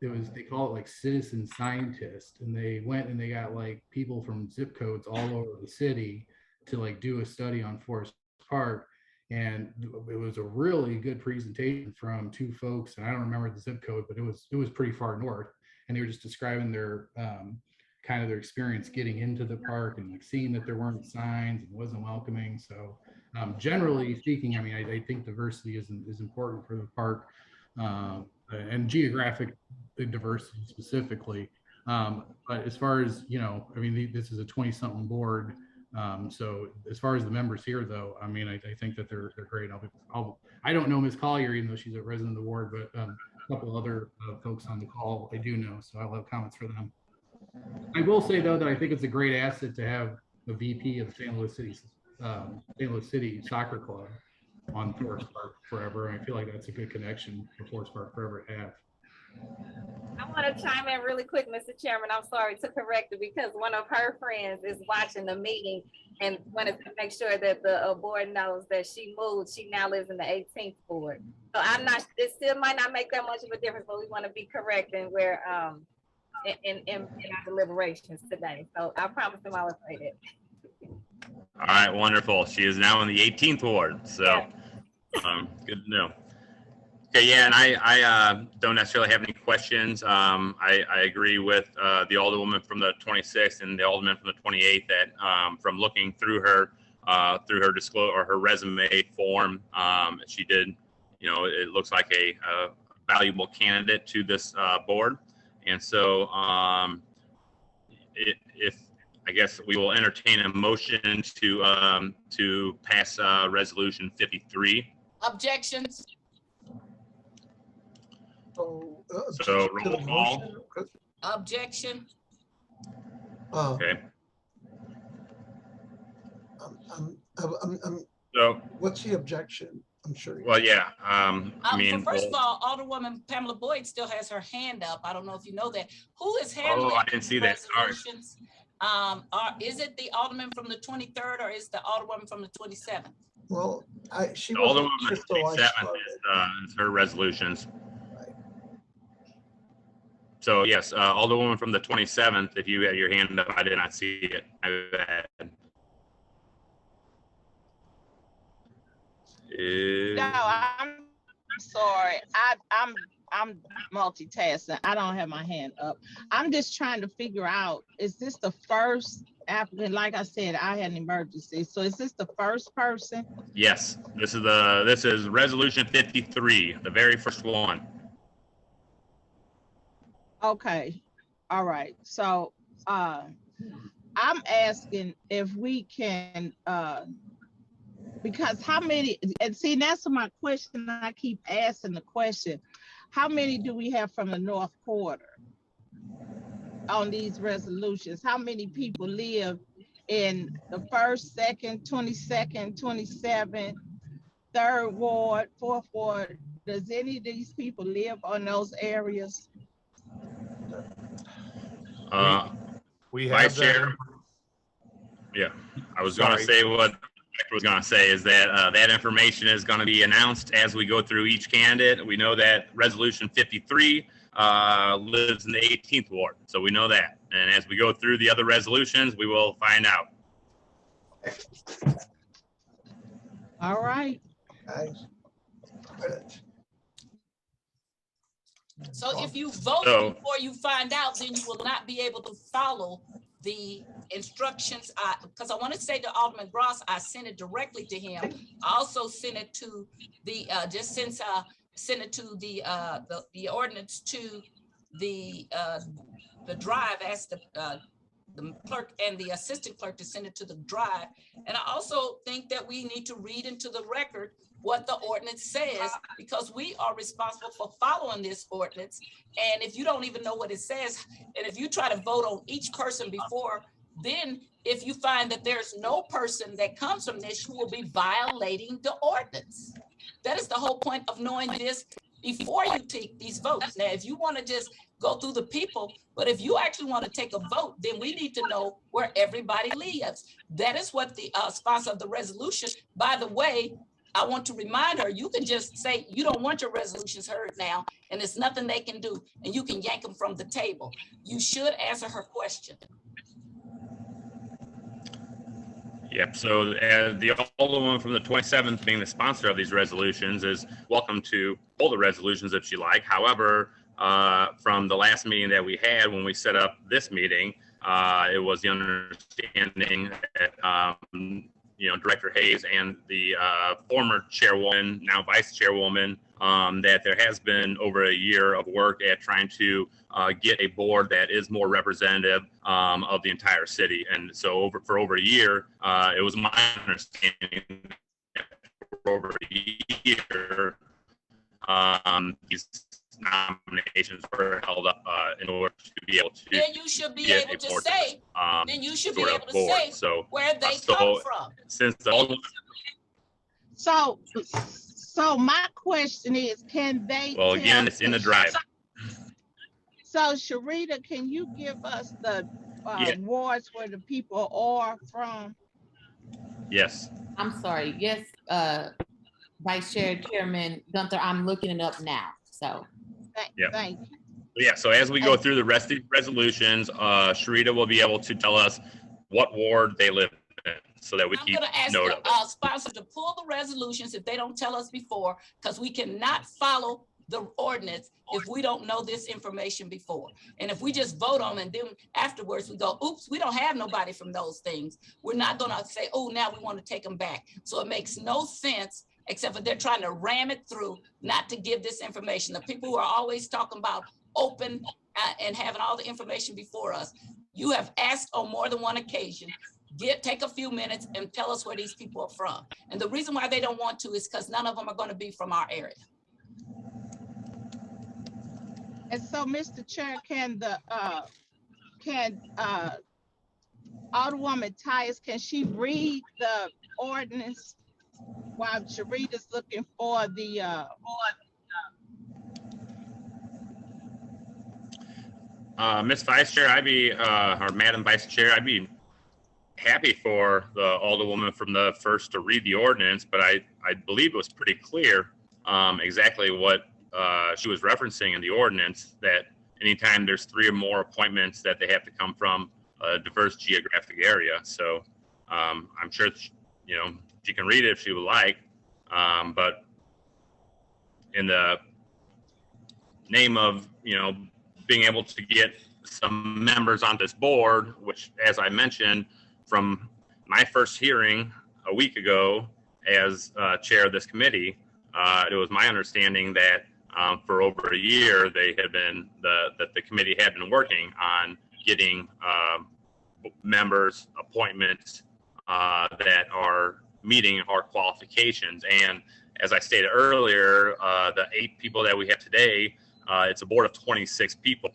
they call it like citizen scientist, and they went and they got like people from zip codes all over the city to like do a study on Forest Park. And it was a really good presentation from two folks, and I don't remember the zip code, but it was pretty far north, and they were just describing their kind of their experience getting into the park and like seeing that there weren't signs and wasn't welcoming. So generally speaking, I mean, I think diversity is important for the park, and geographic diversity specifically. But as far as, I mean, this is a 20-something board. So as far as the members here, though, I mean, I think that they're great. I don't know Ms. Collier, even though she's a resident of the ward, but a couple other folks on the call I do know, so I'll have comments for them. I will say, though, that I think it's a great asset to have a VP of St. Louis City Soccer Club on Forest Park forever. And I feel like that's a good connection for Forest Park forever to have. I want to chime in really quick, Mr. Chairman. I'm sorry to correct it, because one of her friends is watching the meeting and wanted to make sure that the board knows that she moved. She now lives in the 18th ward. So it still might not make that much of a difference, but we want to be correct and we're in our deliberations today. So I promise them I will say that. All right, wonderful. She is now in the 18th ward, so good to know. Okay, yeah, and I don't necessarily have any questions. I agree with the Alderwoman from the 26th and the Alderman from the 28th that from looking through her disclosure or her resume form, she did, it looks like a valuable candidate to this board. And so if I guess we will entertain a motion to pass resolution 53. Objections. So roll call. Objection. Okay. So what's the objection? I'm sure. Well, yeah. I mean, first of all, Alderwoman Pamela Boyd still has her hand up. I don't know if you know that. Who is handling? Oh, I didn't see that. Sorry. Is it the alderman from the 23rd or is the alderwoman from the 27th? Well, she The wasn't Alderwoman here till I 27th started. is her resolutions. So yes, Alderwoman from the 27th, if you had your hand up, I did not see it. My bad. No, I'm sorry. I'm multitasking. I don't have my hand up. I'm just trying to figure out, is this the first applicant? Like I said, I had an emergency. So is this the first person? Yes, this is resolution 53, the very first one. Okay. All right. So I'm asking if we can because how many, and see, that's my question. I keep asking the question. How many do we have from the North Quarter on these resolutions? How many people live in the 1st, 2nd, 22nd, 27th, 3rd Ward, 4th Ward? Does any of these people live on those areas? We Vice have that. Chair. Yeah, I was going to say what I was going to say is that that information is going to be announced as we go through each candidate. We know that resolution 53 lives in the 18th ward, so we know that. And as we go through the other resolutions, we will find out. All right. So if you vote before you find out, then you will not be able to follow the instructions. Because I want to say to Alderman Gross, I sent it directly to him. I also sent it to the sent it to the ordinance to the drive. Asked the clerk and the assistant clerk to send it to the drive. And I also think that we need to read into the record what the ordinance says, because we are responsible for following this ordinance. And if you don't even know what it says, and if you try to vote on each person before, then if you find that there's no person that comes from this, you will be violating the ordinance. That is the whole point of knowing this before you take these votes. Now, if you want to just go through the people, but if you actually want to take a vote, then we need to know where everybody lives. That is what the sponsor of the resolution, by the way, I want to remind her, you can just say you don't want your resolutions heard now, and there's nothing they can do, and you can yank them from the table. You should answer her question. Yep, so the Alderwoman from the 27th, being the sponsor of these resolutions, is welcome to pull the resolutions if she like. However, from the last meeting that we had when we set up this meeting, it was the understanding that Director Hayes and the former chairwoman, now vice chairwoman, that there has been over a year of work at trying to get a board that is more representative of the entire city. And so for over a year, it was my understanding that for over a year, these nominations were held up in order to be able to. Then you should be able to say. Then you should be able to say where they come from. Since the So my question is, can they? Well, again, it's in the drive. So Sharita, can you give us the wards where the people are from? Yes. I'm sorry. Yes, Vice Chair, Chairman Gunther, I'm looking it up now. So. Thank you. Yeah, so as we go through the rest of the resolutions, Sharita will be able to tell us what ward they live in so that we keep note of it. I'm going to ask the sponsor to pull the resolutions if they don't tell us before, because we cannot follow the ordinance if we don't know this information before. And if we just vote on it and then afterwards we go, oops, we don't have nobody from those things. We're not going to say, oh, now we want to take them back. So it makes no sense, except for they're trying to ram it through, not to give this information. The people who are always talking about open and having all the information before us, you have asked on more than one occasion, take a few minutes and tell us where these people are from. And the reason why they don't want to is because none of them are going to be from our area. And so, Mr. Chair, can Alderwoman Tyus, can she read the ordinance while Sharita's looking for the Miss Vice Chair, or Madam Vice Chair, I'd be happy for the Alderwoman from the first to read the ordinance, but I believe it was pretty clear exactly what she was referencing in the ordinance, that anytime there's 3 or more appointments that they have to come from a diverse geographic area. So I'm sure, she can read it if she would like, but in the name of, being able to get some members on this board, which, as I mentioned, from my first hearing a week ago as chair of this committee, it was my understanding that for over a year that the committee had been working on getting members appointments that are meeting our qualifications. And as I stated earlier, the 8 people that we have today, it's a board of 26 people.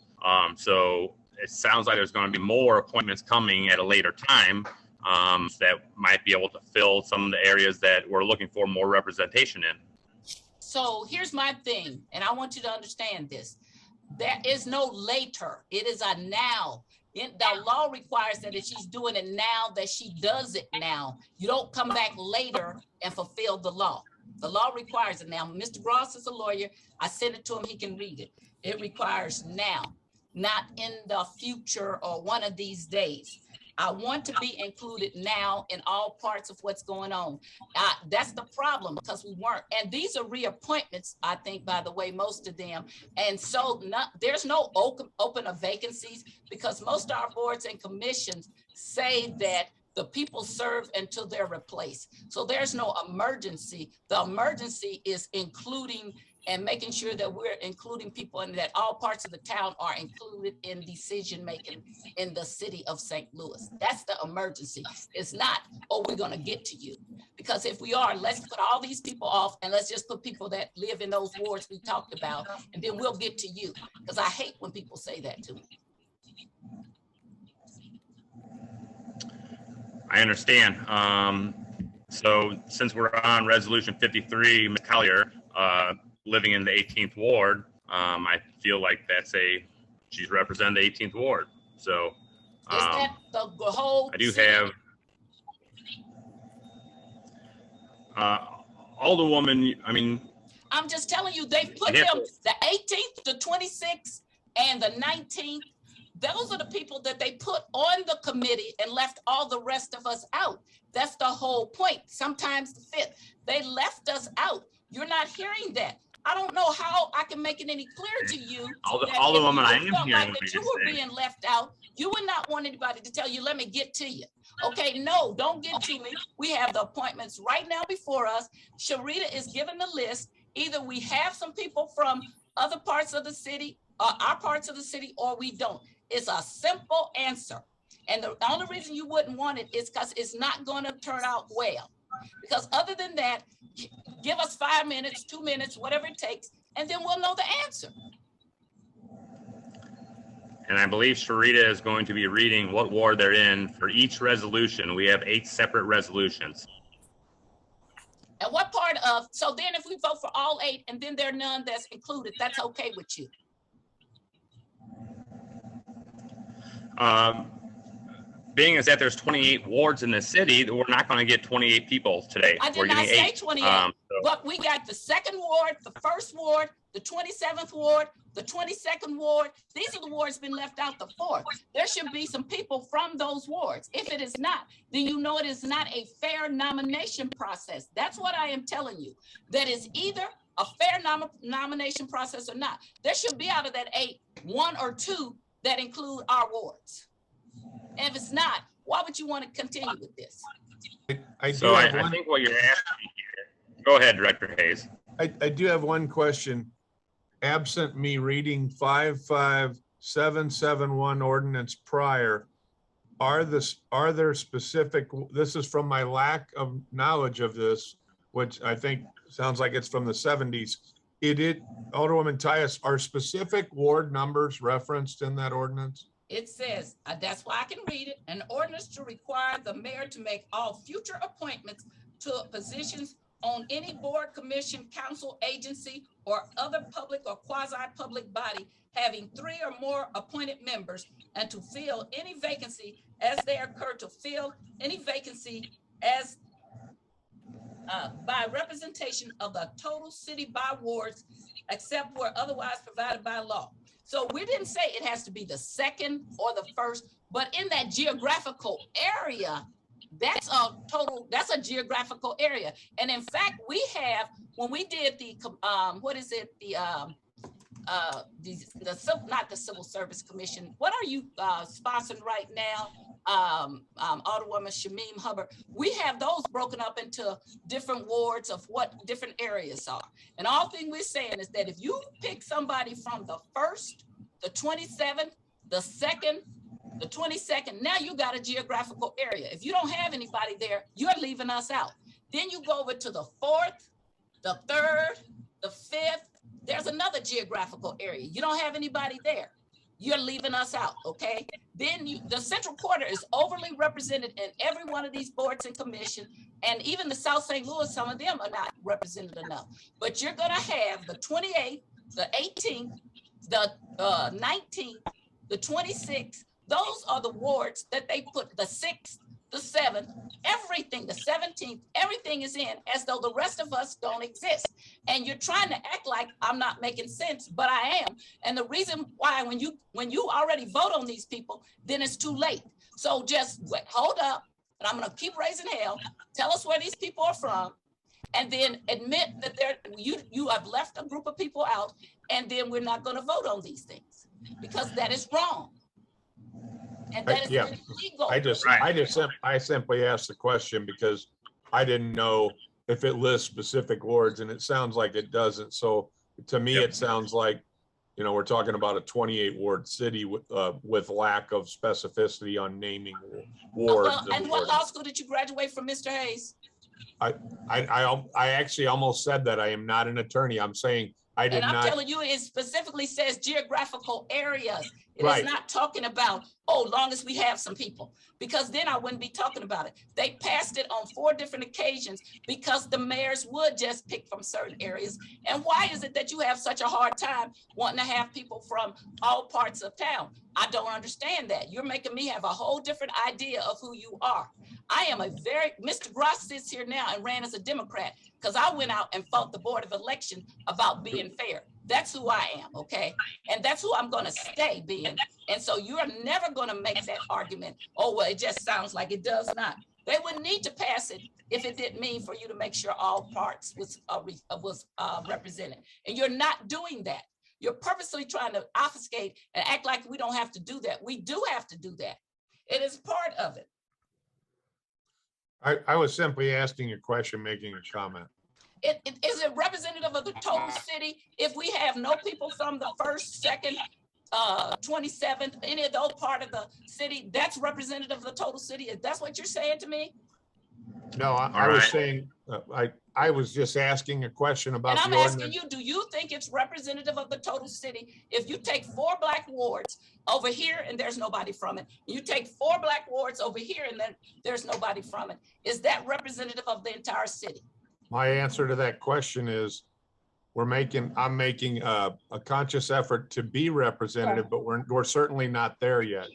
So it sounds like there's going to be more appointments coming at a later time that might be able to fill some of the areas that we're looking for more representation in. So here's my thing, and I want you to understand this. There is no later. It is a now. The law requires that if she's doing it now, that she does it now. You don't come back later and fulfill the law. The law requires it now. Mr. Gross is a lawyer. I sent it to him. He can read it. It requires now, not in the future or one of these days. I want to be included now in all parts of what's going on. That's the problem, because we weren't. And these are reappointments, I think, by the way, most of them. And so there's no open of vacancies, because most of our boards and commissions say that the people serve until they're replaced. So there's no emergency. The emergency is including and making sure that we're including people and that all parts of the town are included in decision-making in the city of St. Louis. That's the emergency. It's not, oh, we're gonna get to you. Because if we are, let's put all these people off and let's just put people that live in those wards we talked about, and then we'll get to you. Because I hate when people say that to me. I understand. So since we're on resolution 53, Ms. Collier, living in the 18th ward, I feel like she's representing the 18th ward. So is that the whole I do have Alderwoman, I'm just telling you, they put them the 18th, the 26th, and the 19th. Those are the people that they put on the committee and left all the rest of us out. That's the whole point. Sometimes the 5th, they left us out. You're not hearing that. I don't know how I can make it any clearer to you. Alderwoman, I am hearing that you were being left out. You would not want anybody to tell you, let me get to you. Okay, no, don't get to me. We have the appointments right now before us. Sharita is given the list. Either we have some people from other parts of the city, our parts of the city, or we don't. It's a simple answer. And the only reason you wouldn't want it is because it's not going to turn out well. Because other than that, give us 5 minutes, 2 minutes, whatever it takes, and then we'll know the answer. And I believe Sharita is going to be reading what ward they're in for each resolution. We have 8 separate resolutions. And what part of, so then if we vote for all 8 and then there are none that's included, that's okay with you? Being as that there's 28 wards in the city, we're not going to get 28 people today. I did not say 28, but we got the 2nd ward, the 1st ward, the 27th ward, the 22nd ward. These are the wards been left out, the 4th. There should be some people from those wards. If it is not, then you know it is not a fair nomination process. That's what I am telling you. That is either a fair nomination process or not. There should be out of that 8, 1 or 2 that include our wards. And if it's not, why would you want to continue with this? I think what you're asking here, go ahead, Director Hayes. I do have one question. Absent me reading 55771 ordinance prior, are there specific, this is from my lack of knowledge of this, which I think sounds like it's from the 70s. Alderwoman Tyus, are specific ward numbers referenced in that ordinance? It says, that's why I can read it, an ordinance to require the mayor to make all future appointments to positions on any board, commission, council, agency, or other public or quasi-public body having 3 or more appointed members, and to fill any vacancy as they occur, to fill any vacancy as by representation of the total city by wards, except where otherwise provided by law. So we didn't say it has to be the second or the first, but in that geographical area, that's a geographical area. And in fact, we have, when we did the, not the Civil Service Commission, what are you sponsoring right now? Alderwoman Shamim Hubbard, we have those broken up into different wards of what different areas are. And all thing we're saying is that if you pick somebody from the 1st, the 27th, the 2nd, the 22nd, now you got a geographical area. If you don't have anybody there, you're leaving us out. Then you go over to the 4th, the 3rd, the 5th, there's another geographical area. You don't have anybody there. You're leaving us out, okay? Then the Central Quarter is overly represented in every one of these boards and commissions, and even the South St. Louis, some of them are not represented enough. But you're gonna have the 28th, the 18th, the 19th, the 26th. Those are the wards that they put the 6th, the 7th, everything, the 17th, everything is in as though the rest of us don't exist. And you're trying to act like I'm not making sense, but I am. And the reason why, when you already vote on these people, then it's too late. So just wait, hold up, and I'm gonna keep raising hell. Tell us where these people are from, and then admit that you have left a group of people out, and then we're not gonna vote on these things because that is wrong. And that is illegal. I simply asked the question because I didn't know if it lists specific wards, and it sounds like it doesn't. So to me, it sounds like, you know, we're talking about a 28 ward city with lack of specificity on naming wards. And what law school did you graduate from, Mr. Hayes? I actually almost said that. I am not an attorney. I'm saying I did not. And I'm telling you, it specifically says geographical areas. It is not talking about, oh, long as we have some people, because then I wouldn't be talking about it. They passed it on 4 different occasions because the mayors would just pick from certain areas. And why is it that you have such a hard time wanting to have people from all parts of town? I don't understand that. You're making me have a whole different idea of who you are. I am Mr. Gross sits here now and ran as a Democrat because I went out and fought the Board of Election about being fair. That's who I am, okay? And that's who I'm gonna stay being. And so you're never gonna make that argument, oh, well, it just sounds like it does not. They wouldn't need to pass it if it didn't mean for you to make sure all parts was represented. And you're not doing that. You're purposely trying to obfuscate and act like we don't have to do that. We do have to do that. It is part of it. I was simply asking a question, making a comment. Is it representative of the total city if we have no people from the 1st, 2nd, 27th, any of those part of the city? That's representative of the total city. If that's what you're saying to me? No, I was saying, I was just asking a question about. And I'm asking you, do you think it's representative of the total city if you take 4 black wards over here and there's nobody from it? You take 4 black wards over here and then there's nobody from it. Is that representative of the entire city? My answer to that question is I'm making a conscious effort to be representative, but we're certainly not there yet.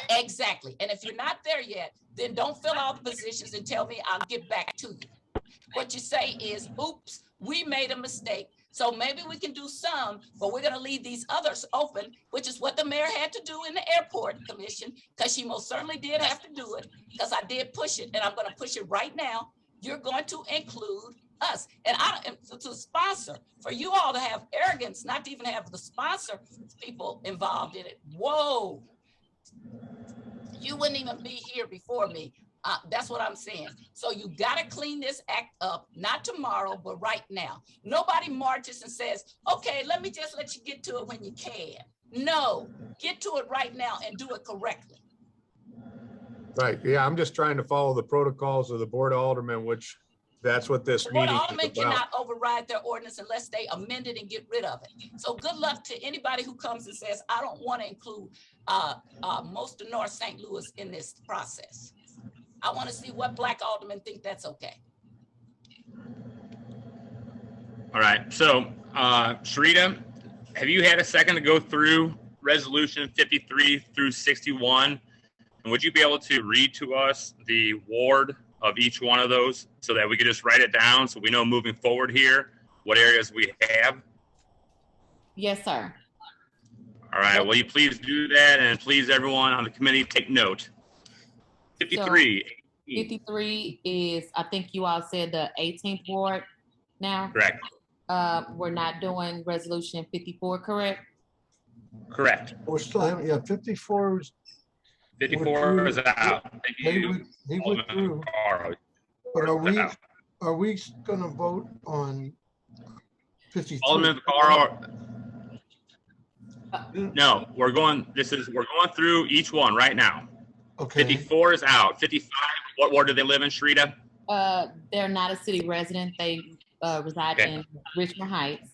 Exactly. And if you're not there yet, then don't fill out the positions and tell me I'll get back to you. What you say is, oops, we made a mistake. So maybe we can do some, but we're going to leave these others open, which is what the mayor had to do in the airport commission, because she most certainly did have to do it, because I did push it, and I'm going to push it right now. You're going to include us. And to sponsor, for you all to have arrogance, not to even have the sponsor people involved in it. Whoa. You wouldn't even be here before me. That's what I'm saying. So you got to clean this act up, not tomorrow, but right now. Nobody marches and says, okay, let you get to it when you can. No, get to it right now and do it correctly. Right. Yeah, I'm just trying to follow the protocols of the Board of Aldermen, which that's what this meeting is about. The Board of Aldermen cannot override their ordinance unless they amend it and get rid of it. So good luck to anybody who comes and says, I don't want to include most of North St. Louis in this process. I want to see what black aldermen think that's okay. All right. So Sharita, have you had a second to go through resolution 53 through 61? And would you be able to read to us the ward of each one of those so that we could just write it down so we know moving forward here what areas we have? Yes, sir. All right, will you please do that, and please everyone on the committee take note. 53. So 53 is, I think you all said the 18th ward now. Correct. We're not doing resolution 54, correct? Correct. We're still having, yeah, 54 is. 54 is out. Thank you. He withdrew. But are we gonna vote on 53? Alderman Carl. No, we're going through each one right now. Okay. 54 is out. 55, what ward do they live in, Sharita? They're not a city resident. They reside in Richmond Heights.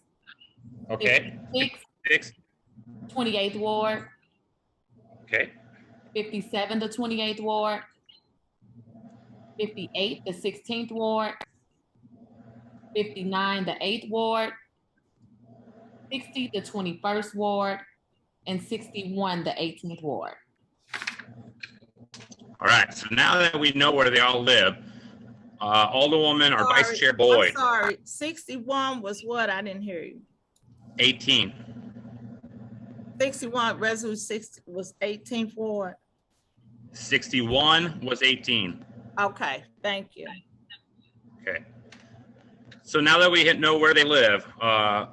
Okay. 56, 28th ward. Okay. 57, the 28th ward. 58, the 16th ward. 59, the 8th ward. 60, the 21st ward. And 61, the 18th ward. All right, so now that we know where they all live, Alderwoman or Vice Chair Boyd. I'm sorry, 61 was what? I didn't hear you. 18. 61, resolution 60 was 18th ward. 61 was 18. Okay, thank you. Okay. So now that we know where they live,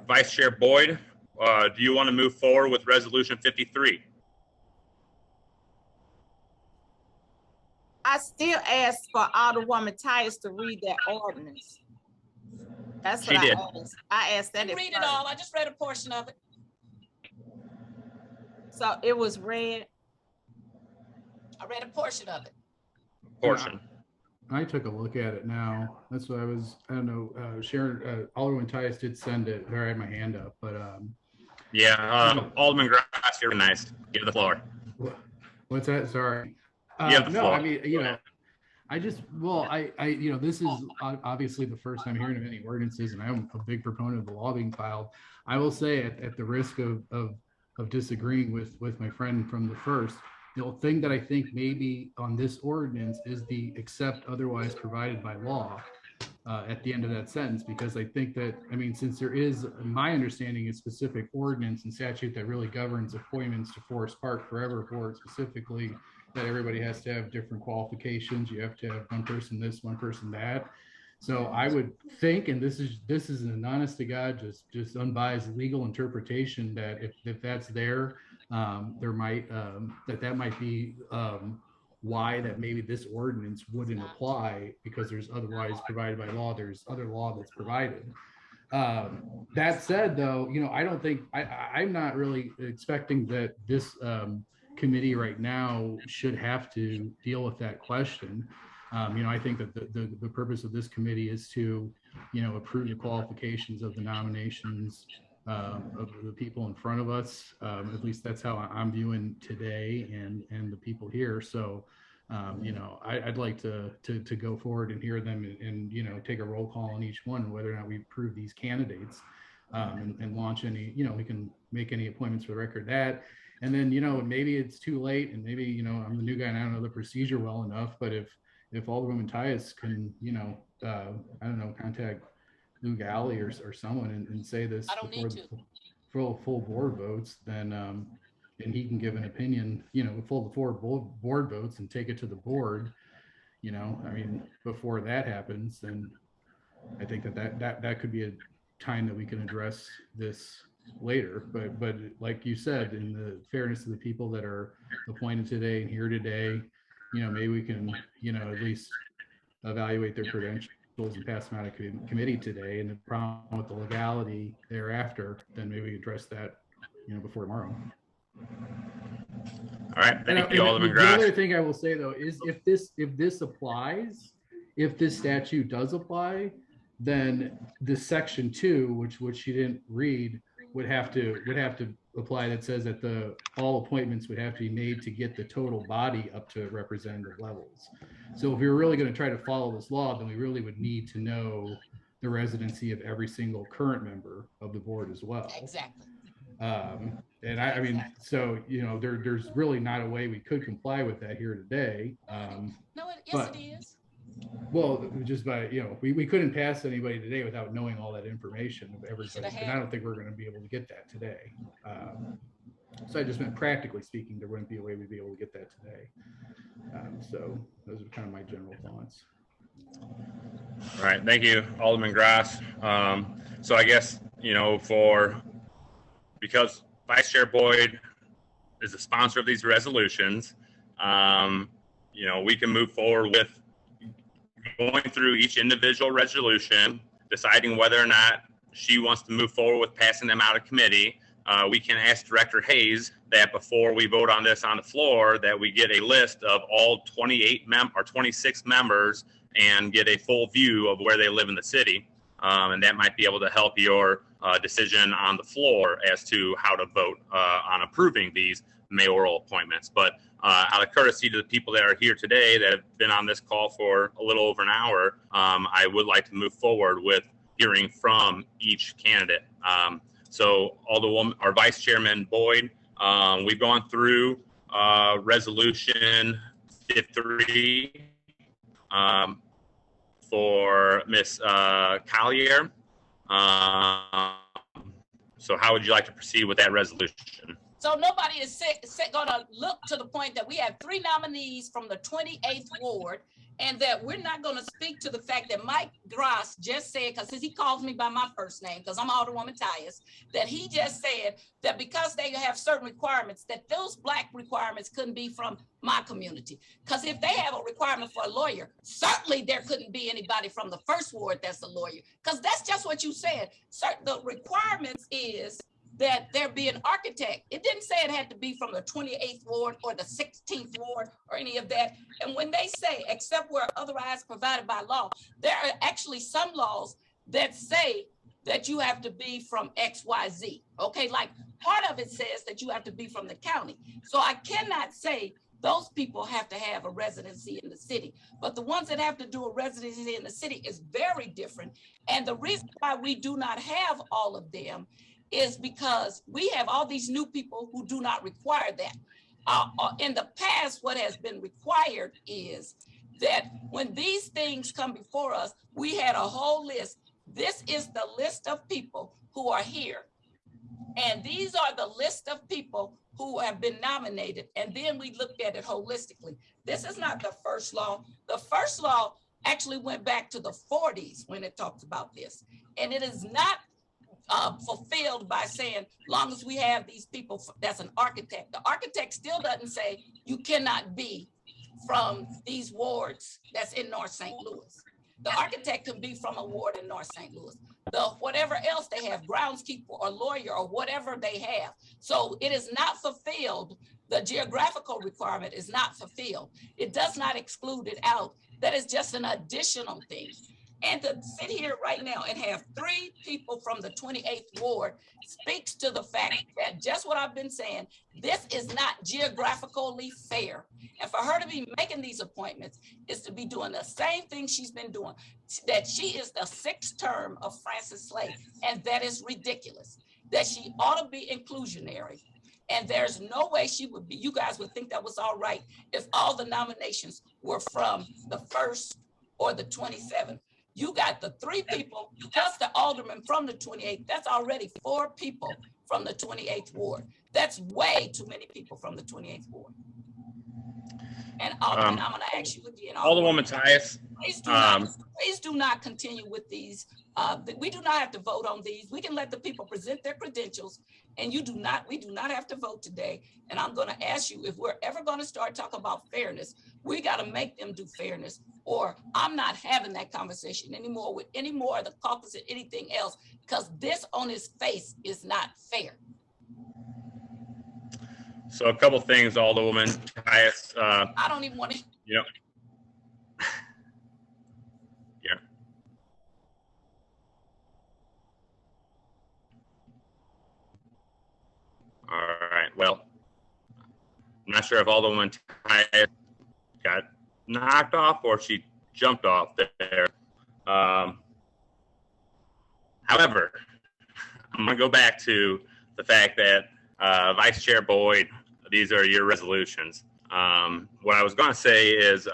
Vice Chair Boyd, do you want to move forward with resolution 53? I still ask for Alderwoman Tyus to read that ordinance. That's what She did. asked. I asked that. Read it all. I just read a portion of it. So it was read. I read a portion of it. Portion. I took a look at it now. That's what I don't know, Sharon, Alderman Tyus did send it. There, I had my hand up, but yeah, Alderman Grass, you're nice. Give the floor. What's that? Sorry. The no, floor. I mean, this is obviously the first time hearing of any ordinances, and I'm a big proponent of the law being filed. I will say, at the risk of disagreeing with my friend from the first, the thing that I think maybe on this ordinance is the except otherwise provided by law at the end of that sentence, because I think that, since there is, my understanding, a specific ordinance and statute that really governs appointments to Forest Park Forever Board specifically, that everybody has to have different qualifications. You have to have one person this, one person that. So I would think, and this is an honest to God, just unbiased legal interpretation, that if that's there, there might that might be why that maybe this ordinance wouldn't apply, because there's otherwise provided by law. There's other law that's provided. That said, though, I don't think I'm not really expecting that this committee right now should have to deal with that question. I think that the purpose of this committee is to, approve the qualifications of the nominations of the people in front of us. At least that's how I'm viewing today and the people here. So, I'd like to go forward and hear them and take a roll call on each one, whether or not we approve these candidates and launch any, we can make any appointments for the record that. And then, maybe it's too late, and maybe, I'm the new guy and I don't know the procedure well enough, but if Alderwoman Tyus can, I don't know, contact Lou Galley or someone and say this before full board votes, then and he can give an opinion, before board votes and take it to the board, before that happens, then I think that could be a time that we can address this later. But like you said, in the fairness of the people that are appointed today and here today, maybe we can, at least evaluate their credentials and pass them out of committee today. And the problem with the legality thereafter, then maybe we address that, before tomorrow. All right, thank you, Alderman Grass. The other thing I will say, though, is if this applies, if this statute does apply, then the section 2, which she didn't read, would have to apply, that says that all appointments would have to be made to get the total body up to representative levels. So if we were really going to try to follow this law, then we really would need to know the residency of every single current member of the board as well. Exactly. And I mean, so, you know, there's really not a way we could comply with that here today. No, yes, it is. Well, just by, you know, we couldn't pass anybody today without knowing all that information of everybody. And I don't think we're going to be able to get that today. So I just meant practically speaking, there wouldn't be a way we'd be able to get that today. So those are kind of my general thoughts. All right, thank you, Alderman Grass. So I guess, you know, because Vice Chair Boyd is the sponsor of these resolutions, you know, we can move forward with going through each individual resolution, deciding whether or not she wants to move forward with passing them out of committee. We can ask Director Hayes that before we vote on this on the floor, that we get a list of all 26 members and get a full view of where they live in the city. And that might be able to help your decision on the floor as to how to vote on approving these mayoral appointments. But out of courtesy to the people that are here today that have been on this call for a little over an hour, I would like to move forward with hearing from each candidate. So Alderwoman, our Vice Chairman Boyd, we've gone through resolution 53 for Miss Collier. So how would you like to proceed with that resolution? So nobody is going to look to the point that we have 3 nominees from the 28th Ward, and that we're not going to speak to the fact that Mike Gross just said, because he calls me by my first name, because I'm Alderwoman Tyus, that he just said that because they have certain requirements, that those Black requirements couldn't be from my community. Because if they have a requirement for a lawyer, certainly there couldn't be anybody from the 1st Ward that's a lawyer, because that's just what you said. The requirements is that there be an architect. It didn't say it had to be from the 28th Ward or the 16th Ward or any of that. And when they say, except where otherwise provided by law, there are actually some laws that say that you have to be from XYZ. Okay, like part of it says that you have to be from the county. So I cannot say those people have to have a residency in the city, but the ones that have to do a residency in the city is very different. And the reason why we do not have all of them is because we have all these new people who do not require that. In the past, what has been required is that when these things come before us, we had a whole list. This is the list of people who are here. And these are the list of people who have been nominated. And then we looked at it holistically. This is not the first law. The first law actually went back to the 40s when it talks about this. And it is not fulfilled by saying, long as we have these people, that's an architect. The architect still doesn't say you cannot be from these wards that's in North St. Louis. The architect can be from a ward in North St. Louis. Whatever else they have, groundskeeper or lawyer or whatever they have. So it is not fulfilled. The geographical requirement is not fulfilled. It does not exclude it out. That is just an additional thing. And to sit here right now and have 3 people from the 28th Ward speaks to the fact that just what I've been saying, this is not geographically fair. And for her to be making these appointments is to be doing the same thing she's been doing, that she is the 6th term of Francis Slade. And that is ridiculous, that she ought to be inclusionary. And there's no way she would be, you guys would think that was all right if all the nominations were from the 1st or the 27th. You got the 3 people plus the alderman from the 28th. That's already 4 people from the 28th Ward. That's way too many people from the 28th Ward. And I'm going to ask you again. Alderwoman Tyus. Please do not continue with these. We do not have to vote on these. We can let the people present their credentials, and we do not have to vote today. And I'm going to ask you, if we're ever going to start talking about fairness, we got to make them do fairness, or I'm not having that conversation anymore with any more of the caucus or anything else, because this on its face is not fair. So a couple things, Alderwoman Tyus. I don't even want to. Yeah. Yeah. All right. Well, I'm not sure if Alderwoman Tyus got knocked off or she jumped off there. However, I'm going to go back to the fact that Vice Chair Boyd, these are your resolutions. What I was going to say is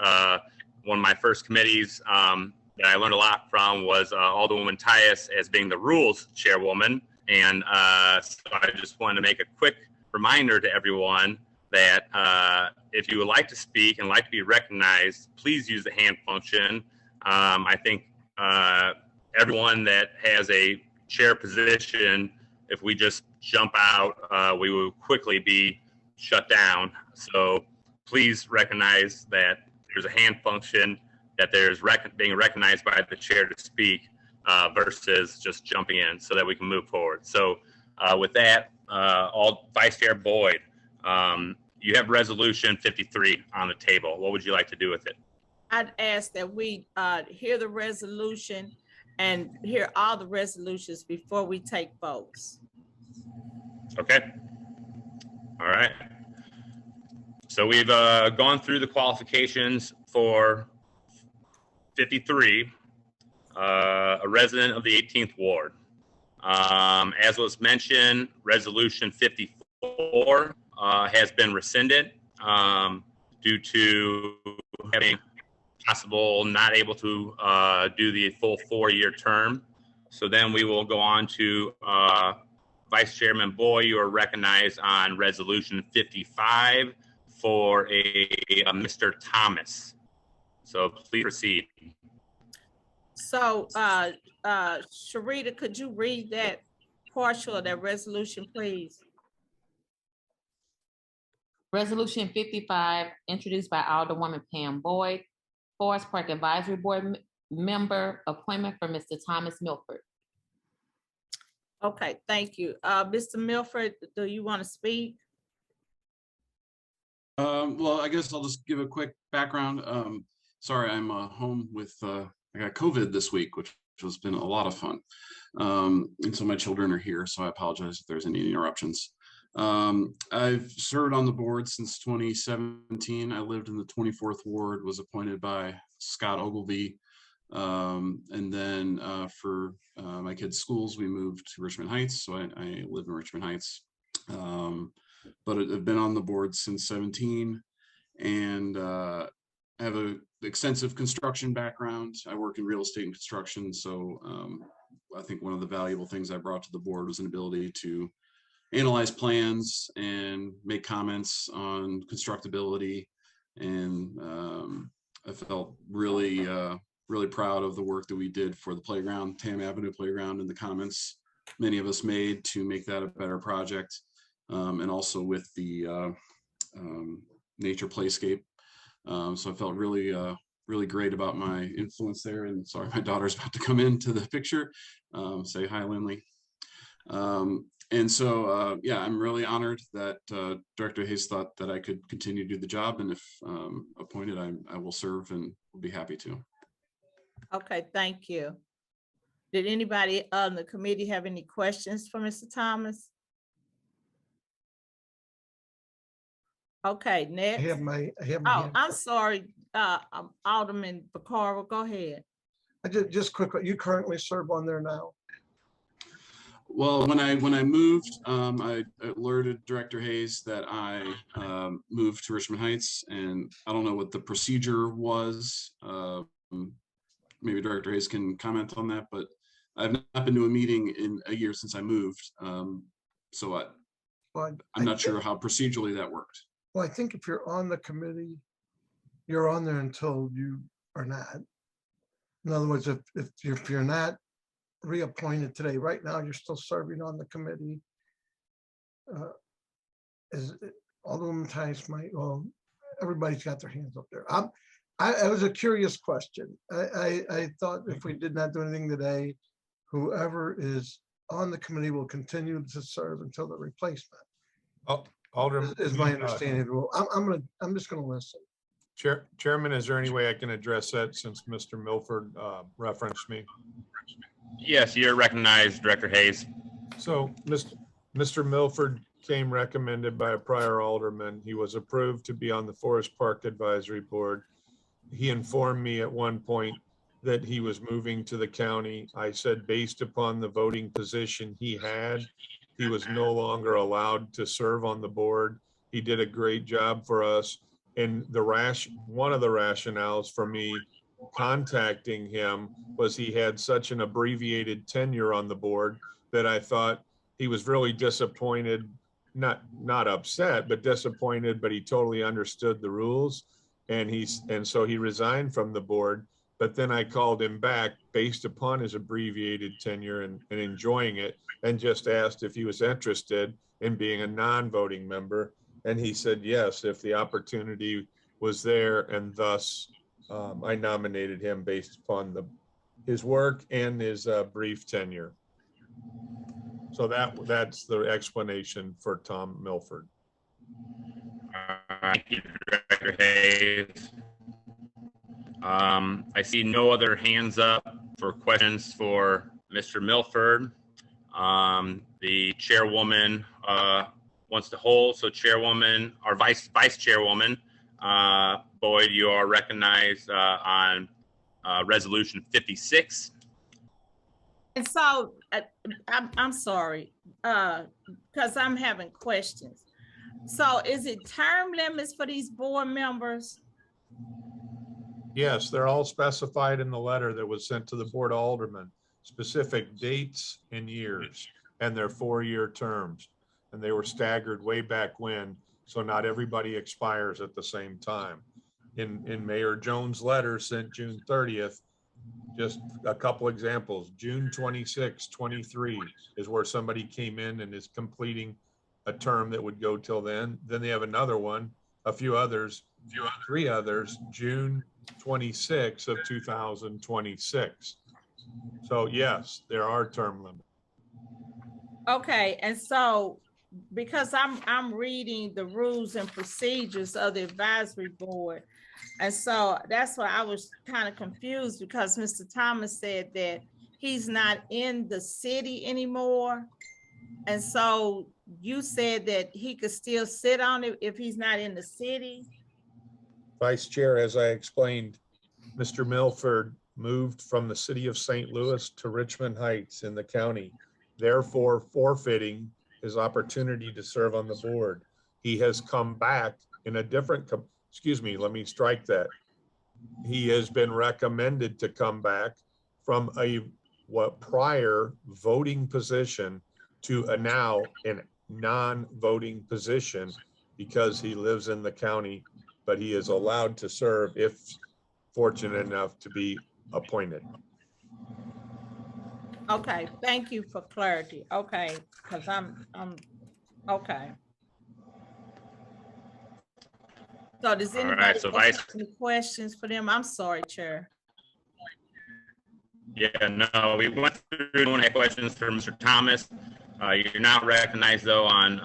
one of my first committees that I learned a lot from was Alderwoman Tyus as being the rules chairwoman. And so I just wanted to make a quick reminder to everyone that if you would like to speak and like to be recognized, please use the hand function. I think everyone that has a chair position, if we just jump out, we will quickly be shut down. So please recognize that there's a hand function, that there's being recognized by the chair to speak versus just jumping in so that we can move forward. So with that, Vice Chair Boyd, you have resolution 53 on the table. What would you like to do with it? I'd ask that we hear the resolution and hear all the resolutions before we take votes. Okay. All right. So we've gone through the qualifications for 53, a resident of the 18th Ward. As was mentioned, resolution 54 has been rescinded due to having possible not able to do the full 4-year term. So then we will go on to Vice Chairman Boyd. You are recognized on resolution 55 for a Mr. Thomas. So please proceed. So Sharita, could you read that partial of that resolution, please? Resolution 55, introduced by Alderwoman Pam Boyd, Forest Park Advisory Board member, appointment for Mr. Thomas Milford. Okay, thank you. Mr. Milford, do you want to speak? Well, I guess I'll just give a quick background. Sorry, I'm home with, I got COVID this week, which has been a lot of fun. And so my children are here, so I apologize if there's any interruptions. I've served on the board since 2017. I lived in the 24th Ward, was appointed by Scott Ogilvie. And then for my kids' schools, we moved to Richmond Heights. So I live in Richmond Heights. But I've been on the board since 17 and I have an extensive construction background. I work in real estate and construction. So I think one of the valuable things I brought to the board was an ability to analyze plans and make comments on constructability. And I felt really, really proud of the work that we did for the playground, Tam Avenue Playground, and the comments many of us made to make that a better project. And also with the nature playscape. So I felt really, really great about my influence there. And sorry, my daughter's about to come into the picture. Say hi, Lindley. And so, yeah, I'm really honored that Director Hayes thought that I could continue to do the job. And if appointed, I will serve and will be happy to. Okay, thank you. Did anybody on the committee have any questions for Mr. Thomas? Okay, next. I have my I'm sorry, Alderman Vaccaro, go ahead. Just quickly, you currently serve on there now? Well, when I moved, I alerted Director Hayes that I moved to Richmond Heights, and I don't know what the procedure was. Maybe Director Hayes can comment on that, but I've not been to a meeting in a year since I moved. So I'm not sure how procedurally that worked. Well, I think if you're on the committee, you're on there until you are not. In other words, if you're not reappointed today, right now you're still serving on the committee. Alderwoman Tice might, well, everybody's got their hands up there. I was a curious question. I thought if we did not do anything today, whoever is on the committee will continue to serve until the replacement. Oh, Alderman is my understanding of the rule. I'm just gonna listen. Chairman, is there any way I can address that since Mr. Milford referenced me? Yes, you're recognized, Director Hayes. So Mr. Milford came recommended by a prior alderman. He was approved to be on the Forest Park Advisory Board. He informed me at one point that he was moving to the county. I said, based upon the voting position he had, he was no longer allowed to serve on the board. He did a great job for us. And one of the rationales for me contacting him was he had such an abbreviated tenure on the board that I thought he was really disappointed, not upset, but disappointed, but he totally understood the rules. And so he resigned from the board. But then I called him back based upon his abbreviated tenure and enjoying it, and just asked if he was interested in being a non-voting member. And he said yes, if the opportunity was there, and thus I nominated him based upon his work and his brief tenure. So that's the explanation for Tom Milford. Thank you, Director Hayes. I see no other hands up for questions for Mr. Milford. The chairwoman wants to hold. So chairwoman or vice chairwoman, Boyd, you are recognized on resolution 56. And so I'm sorry, because I'm having questions. So is it term limits for these board members? Yes, they're all specified in the letter that was sent to the Board of Aldermen, specific dates and years, and their 4-year terms. And they were staggered way back when, so not everybody expires at the same time. In Mayor Jones' letter sent June 30th, just a couple examples, June 26, 23 is where somebody came in and is completing a term that would go till then. Then they have another one, three others, June 26 of 2026. So yes, there are term limits. Okay, and so because I'm reading the rules and procedures of the advisory board, and so that's why I was kind of confused, because Mr. Thomas said that he's not in the city anymore, and so you said that he could still sit on it if he's not in the city. Vice Chair, as I explained, Mr. Milford moved from the city of St. Louis to Richmond Heights in the county, therefore forfeiting his opportunity to serve on the board. He has come back in a different, let me strike that. He has been recommended to come back from a prior voting position to a now in non-voting position, because he lives in the county, but he is allowed to serve if fortunate enough to be appointed. Okay, thank you for clarity. Okay, because I'm okay. So does anybody have any questions for them? I'm sorry, Chair. Yeah, no, we went through one questions for Mr. Thomas. You're now recognized, though, on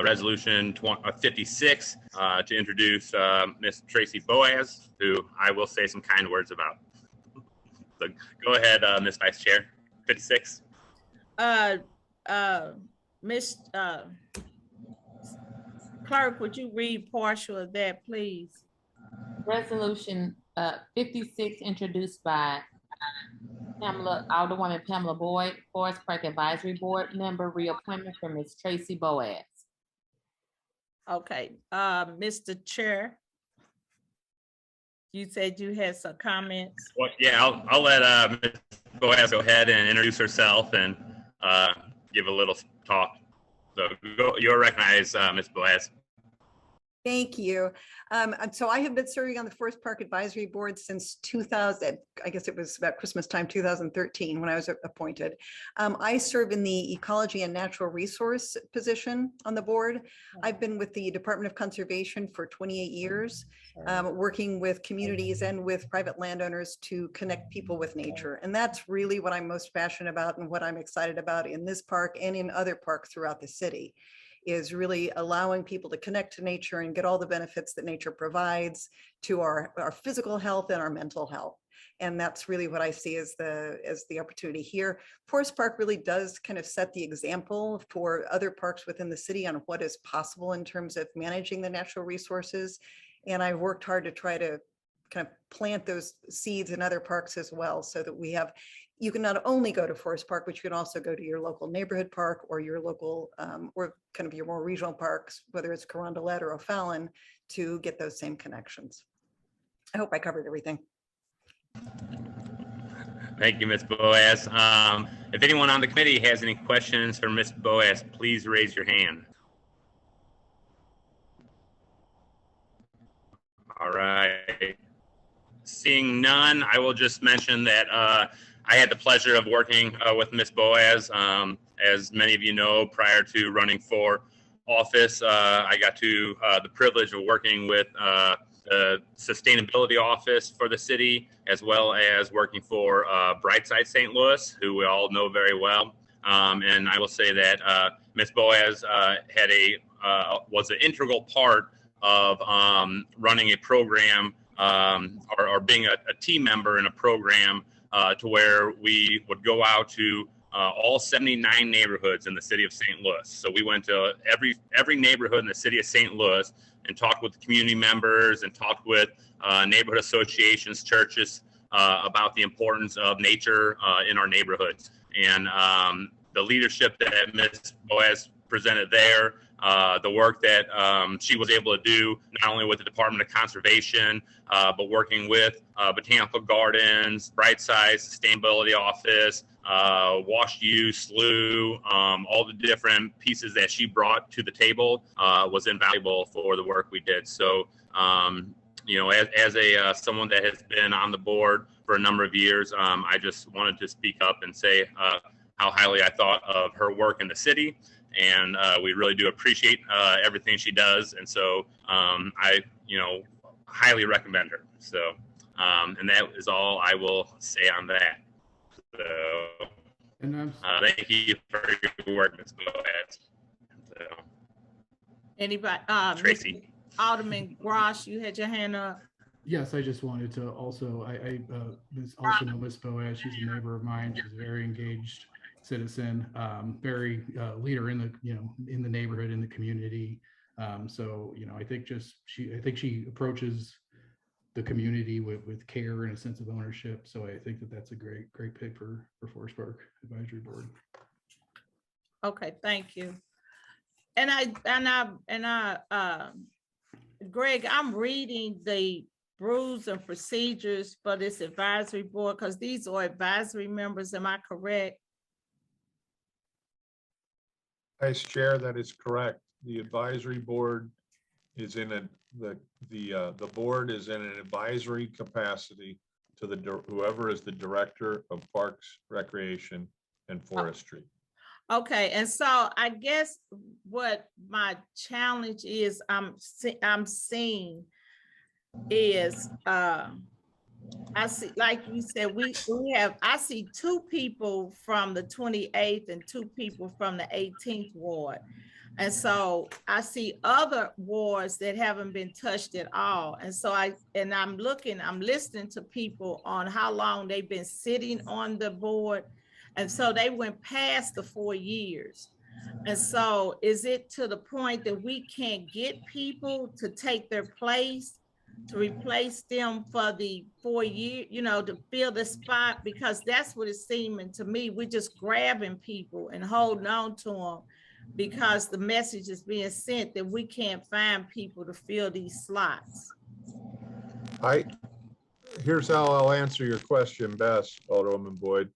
resolution 56 to introduce Ms. Tracy Boaz, who I will say some kind words about. So go ahead, Ms. Vice Chair. 56. Ms. Clerk, would you read partial of that, please? Resolution 56, introduced by Alderwoman Pamela Boyd, Forest Park Advisory Board member, reappointment for Ms. Tracy Boaz. Okay, Mr. Chair, you said you had some comments. Well, yeah, I'll let Ms. Boaz go ahead and introduce herself and give a little talk. So you're recognized, Ms. Boaz. Thank you. So I have been serving on the Forest Park Advisory Board since 2000. I guess it was about Christmas time, 2013, when I was appointed. I serve in the Ecology and Natural Resource position on the board. I've been with the Department of Conservation for 28 years, working with communities and with private landowners to connect people with nature. And that's really what I'm most passionate about and what I'm excited about in this park and in other parks throughout the city, is really allowing people to connect to nature and get all the benefits that nature provides to our physical health and our mental health. And that's really what I see as the opportunity here. Forest Park really does kind of set the example for other parks within the city on what is possible in terms of managing the natural resources. And I've worked hard to try to kind of plant those seeds in other parks as well, so that we have, you can not only go to Forest Park, but you can also go to your local neighborhood park or your local, or kind of your more regional parks, whether it's Carondelet or O'Fallon, to get those same connections. I hope I covered everything. Thank you, Ms. Boaz. If anyone on the committee has any questions for Ms. Boaz, please raise your hand. All right. Seeing none, I will just mention that I had the pleasure of working with Ms. Boaz. As many of you know, prior to running for office, I got to the privilege of working with the sustainability office for the city, as well as working for Brightside St. Louis, who we all know very well. And I will say that Ms. Boaz was an integral part of running a program or being a team member in a program to where we would go out to all 79 neighborhoods in the city of St. Louis. So we went to every neighborhood in the city of St. Louis and talked with the community members and talked with neighborhood associations, churches about the importance of nature in our neighborhoods. And the leadership that Ms. Boaz presented there, the work that she was able to do, not only with the Department of Conservation, but working with Botanical Gardens, Brightside Sustainability Office, Wash U, SLU, all the different pieces that she brought to the table was invaluable for the work we did. So, you know, as someone that has been on the board for a number of years, I just wanted to speak up and say how highly I thought of her work in the city. And we really do appreciate everything she does. And so I, you know, highly recommend her. So, and that is all I will say on that. So, And thank you for your work, Ms. Boaz. So, Anybody? Tracy. Alderman Grosh, you had your hand up. Yes, I just wanted to also, I also know Ms. Boaz. She's a neighbor of mine. She's a very engaged citizen, very leader in the, you know, in the neighborhood, in the community. So, you know, I think she approaches the community with care and a sense of ownership. So I think that that's a great pick for Forest Park Advisory Board. Okay, thank you. And Greg, I'm reading the rules and procedures for this advisory board because these are advisory members. Am I correct? Vice Chair, that is correct. The advisory board is in the board is in an advisory capacity to whoever is the director of Parks, Recreation, and Forestry. Okay, and so I guess what my challenge is, I'm seeing is I see, like you said, I see 2 people from the 28th and 2 people from the 18th ward. And so I see other wards that haven't been touched at all. And so I'm listening to people on how long they've been sitting on the board. And so they went past the 4 years. And so is it to the point that we can't get people to take their place, to replace them for the 4 years, you know, to fill the spot? Because that's what it's seeming to me. We're just grabbing people and holding on to them because the message is being sent that we can't find people to fill these slots. Here's how I'll answer your question best, Alderwoman Boyd.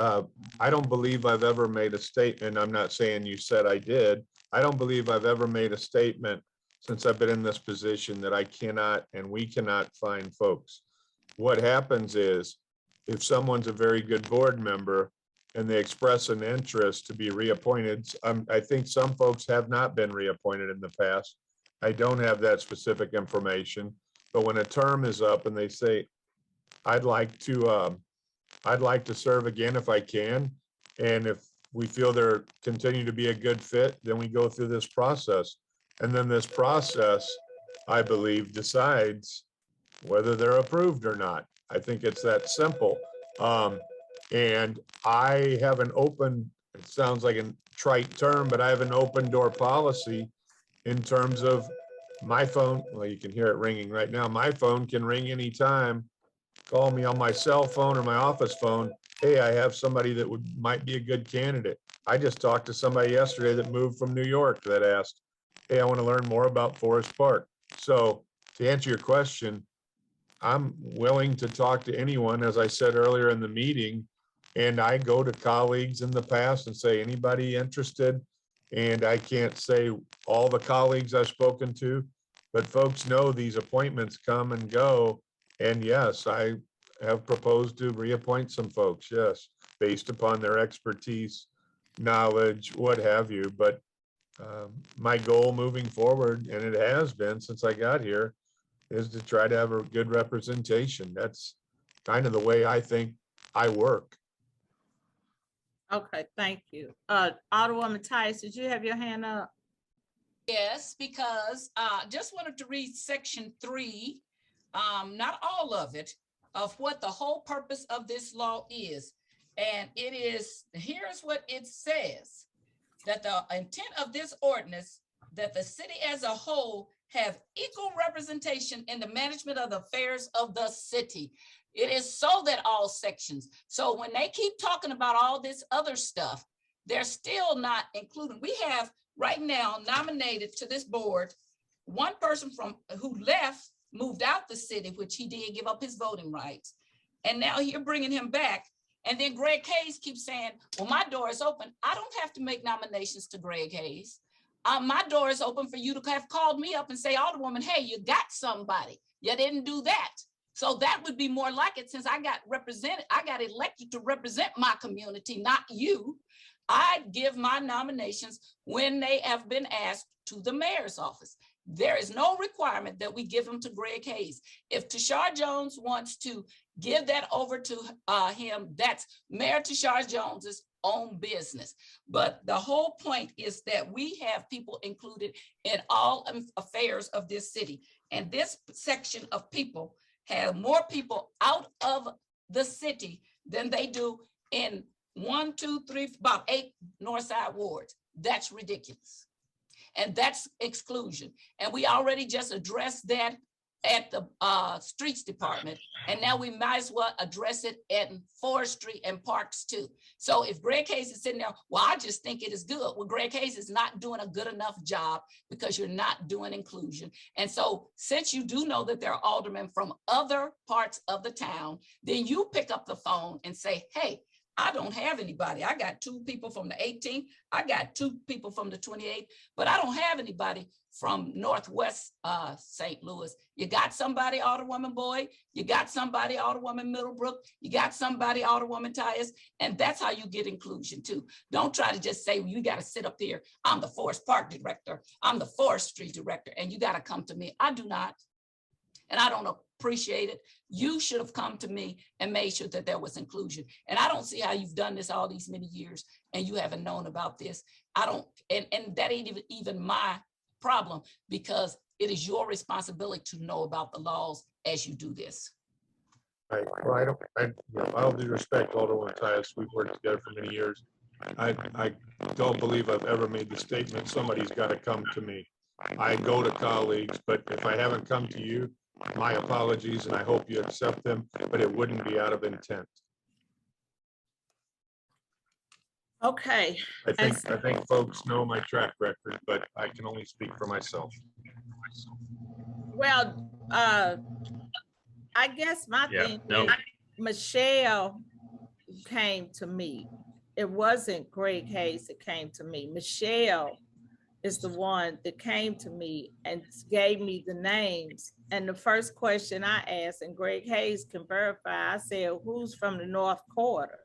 I don't believe I've ever made a statement. I'm not saying you said I did. I don't believe I've ever made a statement since I've been in this position that I cannot and we cannot find folks. What happens is if someone's a very good board member and they express an interest to be reappointed, I think some folks have not been reappointed in the past. I don't have that specific information, but when a term is up and they say, I'd like to serve again if I can. And if we feel they're continue to be a good fit, then we go through this process. And then this process, I believe, decides whether they're approved or not. I think it's that simple. And I have an open, it sounds like a trite term, but I have an open door policy in terms of my phone, well, you can hear it ringing right now. My phone can ring anytime. Call me on my cell phone or my office phone. Hey, I have somebody that might be a good candidate. I just talked to somebody yesterday that moved from New York that asked, hey, I want to learn more about Forest Park. So to answer your question, I'm willing to talk to anyone, as I said earlier in the meeting, and I go to colleagues in the past and say, anybody interested? And I can't say all the colleagues I've spoken to, but folks know these appointments come and go. And yes, I have proposed to reappoint some folks, yes, based upon their expertise, knowledge, what have you. But my goal moving forward, and it has been since I got here, is to try to have a good representation. That's kind of the way I think I work. Okay, thank you. Alderwoman Tice, did you have your hand up? Yes, because just wanted to read section 3, not all of it, of what the whole purpose of this law is. And it is, here's what it says, that the intent of this ordinance, that the city as a whole have equal representation in the management of the affairs of the city. It is so that all sections. So when they keep talking about all this other stuff, they're still not including. We have right now nominated to this board one person from who left, moved out the city, which he did give up his voting rights. And now you're bringing him back. And then Greg Hayes keeps saying, well, my door is open. I don't have to make nominations to Greg Hayes. My door is open for you to have called me up and say, Alderwoman, hey, you got somebody. You didn't do that. So that would be more like it, since I got represented, I got elected to represent my community, not you. I give my nominations when they have been asked to the mayor's office. There is no requirement that we give them to Greg Hayes. If Tashar Jones wants to give that over to him, that's Mayor Tashar Jones's own business. But the whole point is that we have people included in all affairs of this city. And this section of people have more people out of the city than they do in 1, 2, 3, about 8 Northside wards. That's ridiculous. And that's exclusion. And we already just addressed that at the streets department. And now we might as well address it in forestry and parks too. So if Greg Hayes is sitting there, well, I just think it is good. Well, Greg Hayes is not doing a good enough job because you're not doing inclusion. And so since you do know that there are aldermen from other parts of the town, then you pick up the phone and say, hey, I don't have anybody. I got 2 people from the 18th. I got 2 people from the 28th, but I don't have anybody from Northwest St. Louis. You got somebody, Alderwoman Boyd. You got somebody, Alderwoman Middlebrook. You got somebody, Alderwoman Tyus. And that's how you get inclusion too. Don't try to just say, well, you got to sit up there. I'm the Forest Park director. I'm the forestry director. And you got to come to me. I do not. And I don't appreciate it. You should have come to me and made sure that there was inclusion. And I don't see how you've done this all these many years and you haven't known about this. I don't, and that ain't even my problem, because it is your responsibility to know about the laws as you do this. Right. Well, I'll due respect, Alderwoman Tyus, we've worked together for many years. I don't believe I've ever made the statement, somebody's got to come to me. I go to colleagues, but if I haven't come to you, my apologies, and I hope you accept them, but it wouldn't be out of intent. Okay. I think folks know my track record, but I can only speak for myself. Well, I guess my thing is Michelle came to me. It wasn't Greg Hayes that came to me. Michelle is the one that came to me and gave me the names. And the first question I asked, and Greg Hayes can verify, I said, who's from the North Quarter?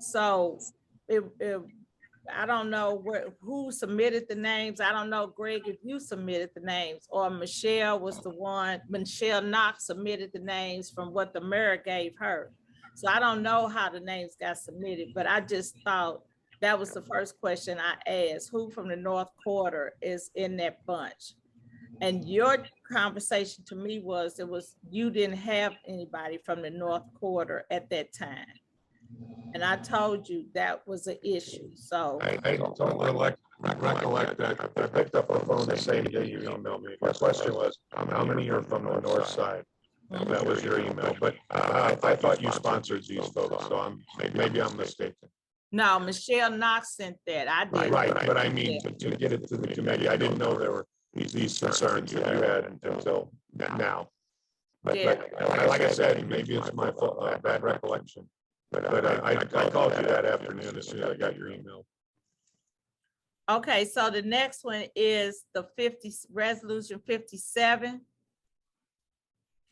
So I don't know who submitted the names. I don't know, Greg, if you submitted the names, or Michelle was the one, Michelle Knox submitted the names from what the mayor gave her. So I don't know how the names got submitted, but I just thought that was the first question I asked, who from the North Quarter is in that bunch? And your conversation to me was, you didn't have anybody from the North Quarter at that time. And I told you that was an issue. So I don't elect recollect that I picked up the phone the same day you emailed me. My question was, how many are from the north side? And that was your email, but I thought you sponsored these folks, so maybe I'm mistaken. No, Michelle Knox sent that. I did. Right, but I mean, to get it to the committee, I didn't know there were these concerns that you had until now. But like I said, maybe it's my fault, bad recollection. But I called you that afternoon as soon as I got your email. Okay, so the next one is the resolution 57.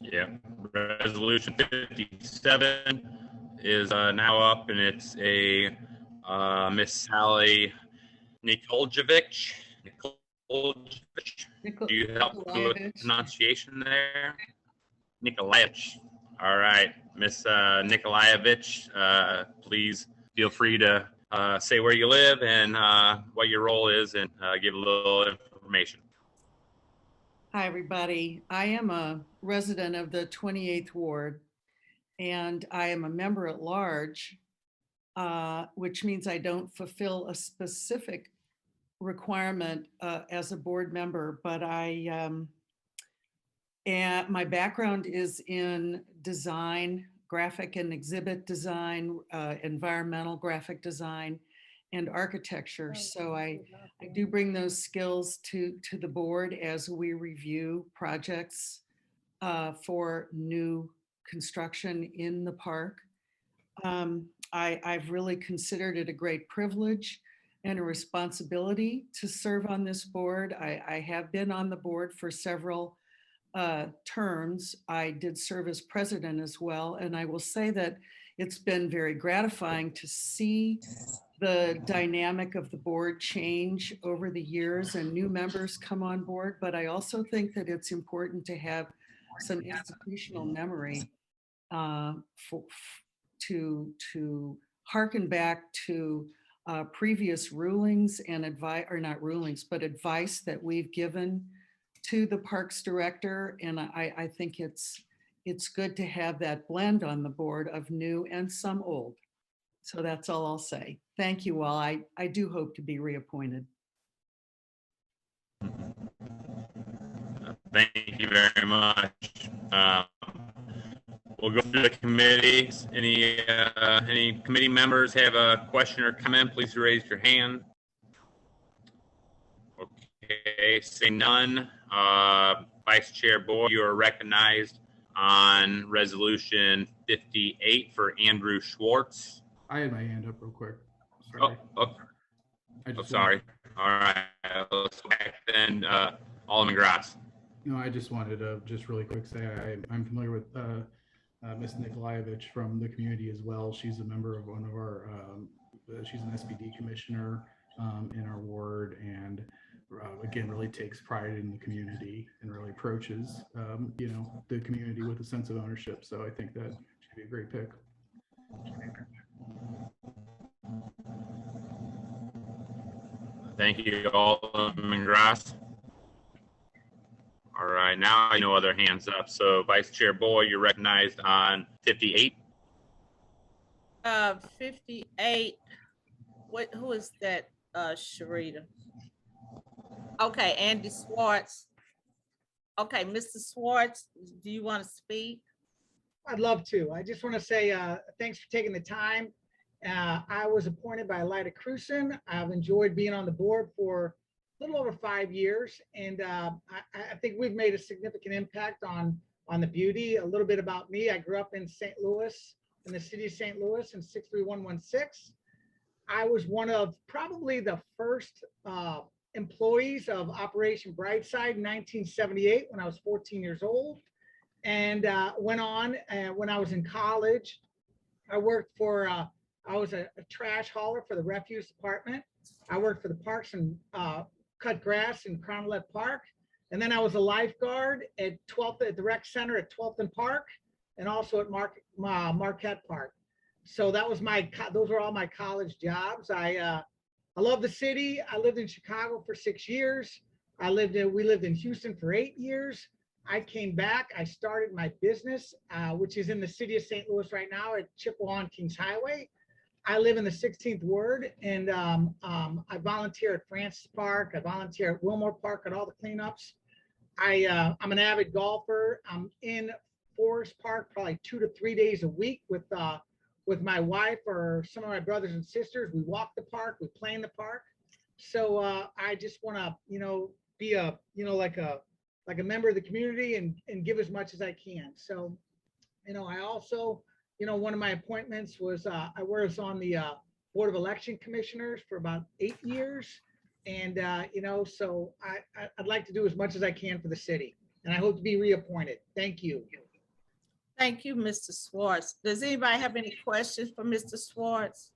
Yeah, resolution 57 is now up, and it's a Miss Sally Nikolajevich. Do you help with pronunciation there? Nikolajevich. All right, Miss Nikolajevich, please feel free to say where you live and what your role is, and give a little information. Hi, everybody. I am a resident of the 28th Ward, and I am a member at large, which means I don't fulfill a specific requirement as a board member, but and my background is in design, graphic and exhibit design, environmental graphic design, and architecture. So I do bring those skills to the board as we review projects for new construction in the park. I've really considered it a great privilege and a responsibility to serve on this board. I have been on the board for several terms. I did serve as president as well. And I will say that it's been very gratifying to see the dynamic of the board change over the years and new members come on board. But I also think that it's important to have some institutional memory to harken back to previous rulings and advice, or not rulings, but advice that we've given to the Parks Director. And I think it's good to have that blend on the board of new and some old. So that's all I'll say. Thank you all. I do hope to be reappointed. Thank you very much. We'll go through the committees. Any committee members have a question or comment, please raise your hand. Okay, seeing none. Vice Chair Boyd, you are recognized on resolution 58 for Andrew Schwartz. I had my hand up real quick. Sorry. Sorry. All right, let's go back then. Alderman Grass. No, I just wanted to just really quick say I'm familiar with Ms. Nikolajevich from the community as well. She's a member of one of our, she's an SPD commissioner in our ward, and again, really takes pride in the community and really approaches, you know, the community with a sense of ownership. So I think that should be a great pick. Thank you, Alderman Grass. All right, now I know other hands up. So Vice Chair Boyd, you're recognized on 58. 58. Who is that? Sharita. Okay, Andy Schwartz. Okay, Mr. Schwartz, do you want to speak? I'd love to. I just want to say thanks for taking the time. I was appointed by Lyda Cruson. I've enjoyed being on the board for a little over 5 years, and I think we've made a significant impact on the beauty. A little bit about me: I grew up in St. Louis, in the city of St. Louis, in 63116. I was one of probably the first employees of Operation Brightside in 1978 when I was 14 years old, and went on. When I was in college, I worked for. I was a trash hauler for the refuse department. I worked for the parks and cut grass in Crownlet Park. And then I was a lifeguard at 12th at the rec center at 12th and Park, and also at Marquette Park. So that was those were all my college jobs. I love the city. I lived in Chicago for 6 years. We lived in Houston for 8 years. I came back. I started my business, which is in the city of St. Louis right now at Chippewa and Kings Highway. I live in the 16th ward, and I volunteer at Francis Park. I volunteer at Wilmore Park at all the cleanups. I'm an avid golfer. I'm in Forest Park probably 2 to 3 days a week with my wife or some of my brothers and sisters. We walk the park, we play in the park. So I just want to, be like a member of the community and give as much as I can. So, I also, one of my appointments was I was on the Board of Election Commissioners for about 8 years. And, so I'd like to do as much as I can for the city, and I hope to be reappointed. Thank you. Thank you, Mr. Schwartz. Does anybody have any questions for Mr. Schwartz?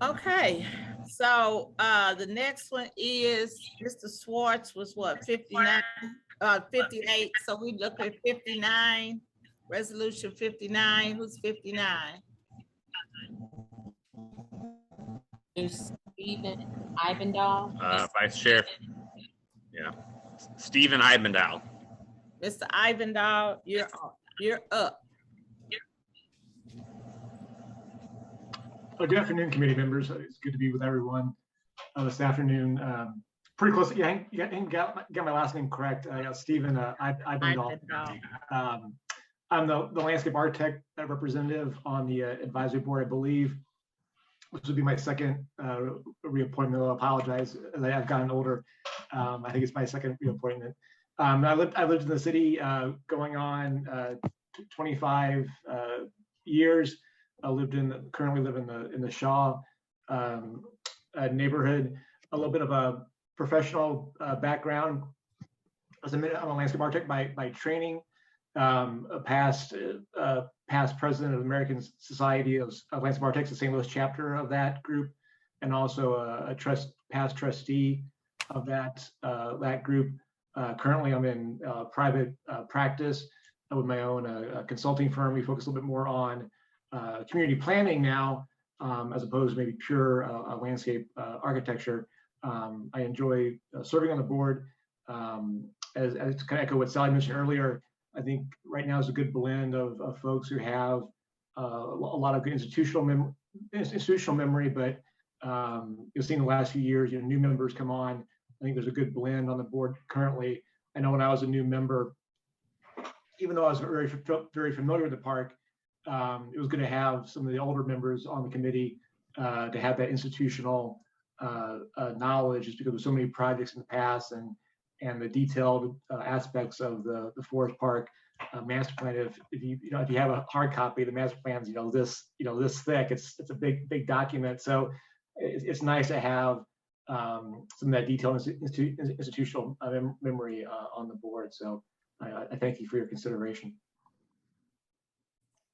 Okay, so the next one is Mr. Schwartz was what, 59, 58. So we look at 59, resolution 59. Who's 59? Stephen Ivandahl. Vice Chair. Yeah. Stephen Ivandahl. Mr. Ivandahl, you're up. Good afternoon, committee members. It's good to be with everyone this afternoon. Pretty close. Yeah, you got my last name correct. Stephen Ivandahl. I'm the landscape architect representative on the advisory board, I believe. This would be my second reappointment. I'll apologize as I've gotten older. I think it's my second reappointment. I lived in the city going on 25 years. I currently live in the Shaw neighborhood. A little bit of a professional background. I'm a landscape architect by training. A past president of the American Society of Landscape Architects, the St. Louis chapter of that group, and also a past trustee of that group. Currently, I'm in private practice with my own consulting firm. We focus a little bit more on community planning now, as opposed to maybe pure landscape architecture. I enjoy serving on the board. As kind of echo what Sally mentioned earlier, I think right now is a good blend of folks who have a lot of good institutional memory, but you've seen the last few years, new members come on. I think there's a good blend on the board currently. I know when I was a new member, even though I was very familiar with the park, it was good to have some of the older members on the committee to have that institutional knowledge, just because of so many projects in the past and the detailed aspects of the Forest Park master plan. If you have a hard copy of the master plans, this thick, it's a big document. So it's nice to have some of that detailed institutional memory on the board. So I thank you for your consideration.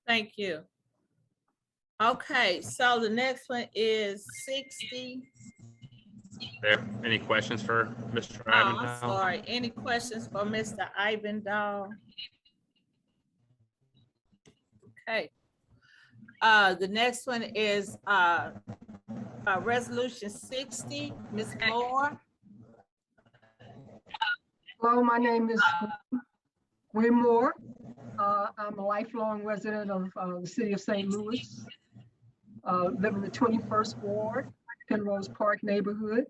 Thank you. Okay, so the next one is 60. There, any questions for Mr. Oh, Ivandahl? I'm sorry. Any questions for Mr. Ivandahl? Okay. The next one is resolution 60. Ms. Moore. Hello, my name is Gwen Moore. I'm a lifelong resident of the city of St. Louis. Live in the 21st Ward, Penrose Park neighborhood.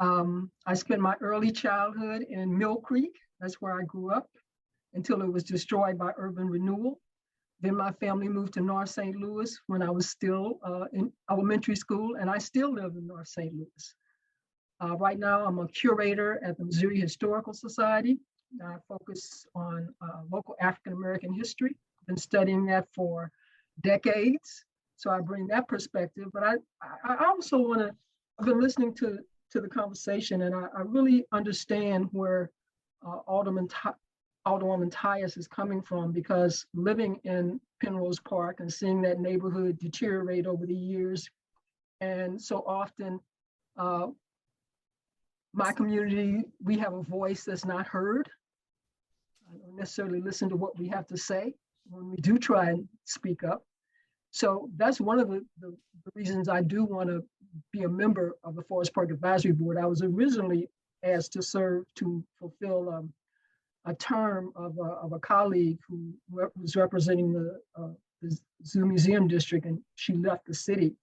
I spent my early childhood in Mill Creek. That's where I grew up until it was destroyed by urban renewal. Then my family moved to North St. Louis when I was still in elementary school, and I still live in North St. Louis. Right now, I'm a curator at the Missouri Historical Society. I focus on local African-American history. I've been studying that for decades, so I bring that perspective. But I also want to, I've been listening to the conversation, and I really understand where Alderwoman Tyus is coming from, because living in Penrose Park and seeing that neighborhood deteriorate over the years, and so often my community, we have a voice that's not heard. I don't necessarily listen to what we have to say when we do try and speak up. So that's one of the reasons I do want to be a member of the Forest Park Advisory Board. I was originally asked to serve to fulfill a term of a colleague who was representing the the Zoo Museum District, and she left the city.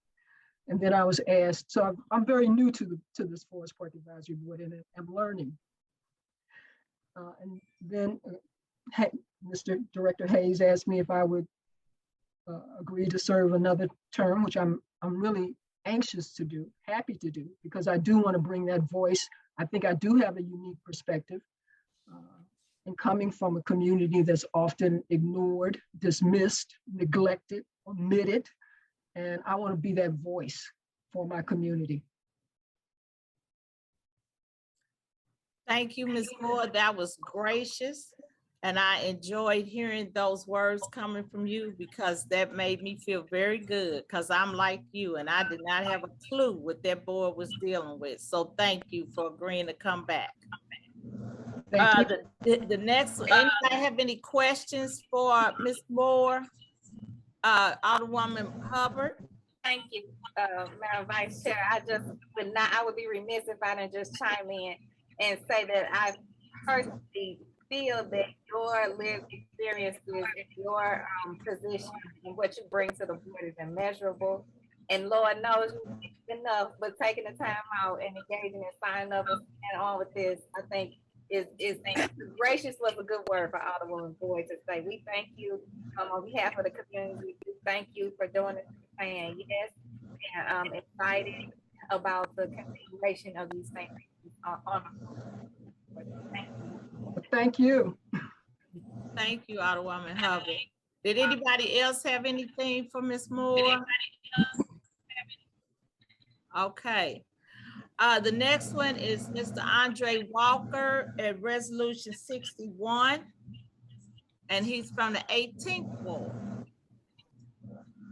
And then I was asked, so I'm very new to this Forest Park Advisory Board, and I'm learning. And then Mr. Director Hayes asked me if I would agree to serve another term, which I'm really anxious to do, happy to do, because I do want to bring that voice. I think I do have a unique perspective, and coming from a community that's often ignored, dismissed, neglected, omitted, and I want to be that voice for my community. Thank you, Ms. Moore. That was gracious. And I enjoyed hearing those words coming from you, because that made me feel very good, because I'm like you and I did not have a clue what that board was dealing with. So thank you for agreeing to come back. The next, anybody have any questions for Ms. Moore? Alderwoman Hubbard. Thank you, Madam Vice Chair. I would be remiss if I didn't just chime in and say that I personally feel that your lived experiences and your position and what you bring to the board is immeasurable. And Lord knows you enough, but taking the time out and engaging and signing up and on with this, I think is gracious was a good word for Alderwoman Boyd to say. We thank you on behalf of the community. We thank you for doing it and yes, and I'm excited about the continuation of these things. Thank you. Thank you, Alderwoman Hubbard. Did anybody else have anything for Ms. Moore? Okay. The next one is Mr. Andre Walker at Resolution 61, and he's from the 18th Ward.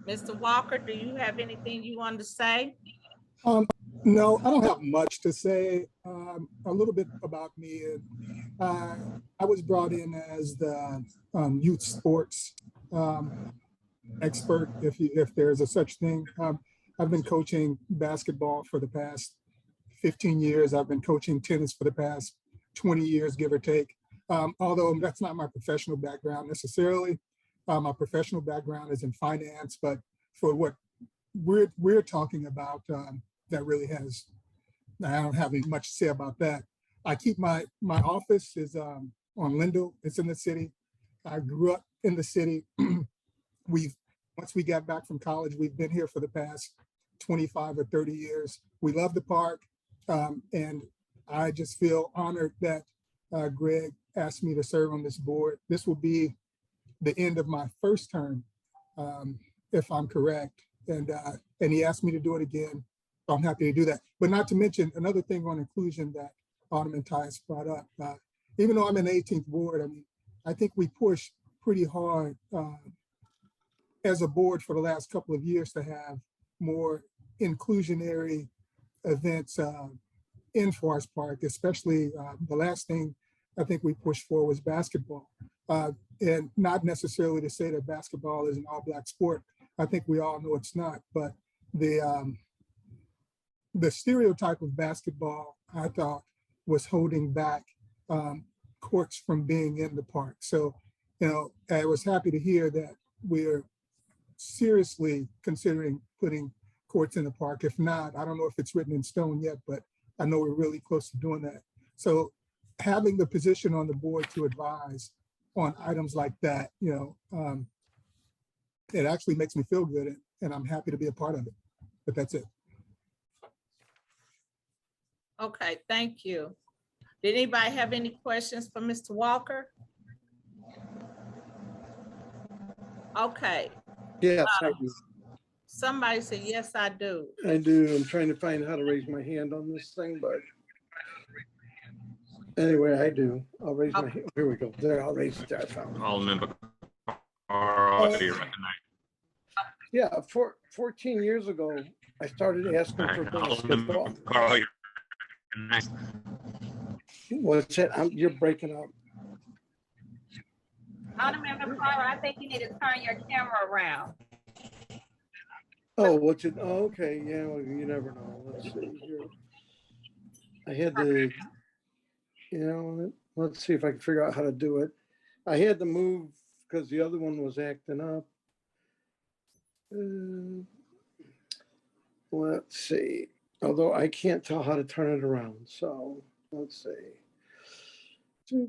Mr. Walker, do you have anything you want to say? No, I don't have much to say. A little bit about me. I was brought in as the youth sports expert, if there's a such thing. I've been coaching basketball for the past 15 years. I've been coaching tennis for the past 20 years, give or take. Although that's not my professional background necessarily. My professional background is in finance, but for what we're talking about, that really has, I don't have any much to say about that. I keep my office is on Lindell. It's in the city. I grew up in the city. Once we got back from college, we've been here for the past 25 or 30 years. We love the park. And I just feel honored that Greg asked me to serve on this board. This will be the end of my first term, if I'm correct. And he asked me to do it again. So I'm happy to do that. But not to mention another thing on inclusion that Alderman Tice brought up. Even though I'm in the 18th ward, I mean, I think we pushed pretty hard as a board for the last couple of years to have more inclusionary events in Forest Park, especially the last thing I think we pushed for was basketball. And not necessarily to say that basketball is an all-Black sport. I think we all know it's not, but the stereotype of basketball, I thought, was holding back courts from being in the park. So, you know, I was happy to hear that we're seriously considering putting courts in the park. If not, I don't know if it's written in stone yet, but I know we're really close to doing that. So having the position on the board to advise on items like that, you know, it actually makes me feel good, and I'm happy to be a part of it. But that's it. Okay, thank you. Did anybody have any questions for Mr. Walker? Okay. Yes, I do. Somebody said, yes, I do. I do. I'm trying to find how to raise my hand on this thing, but anyway, I do. I'll raise my hand. Here we go. There, I'll raise it there. I found it. Alderman Yeah, 14 years ago, I started asking for basketball. What's it? You're breaking up. Alderman McCarver, I think you need to turn your camera around. Oh, what's it? Oh, okay. Yeah, well, you never know. Let's see here. I had to, you know, let's see if I can figure out how to do it. I had to move because the other one was acting up. Let's see. Although I can't tell how to turn it around. So let's see.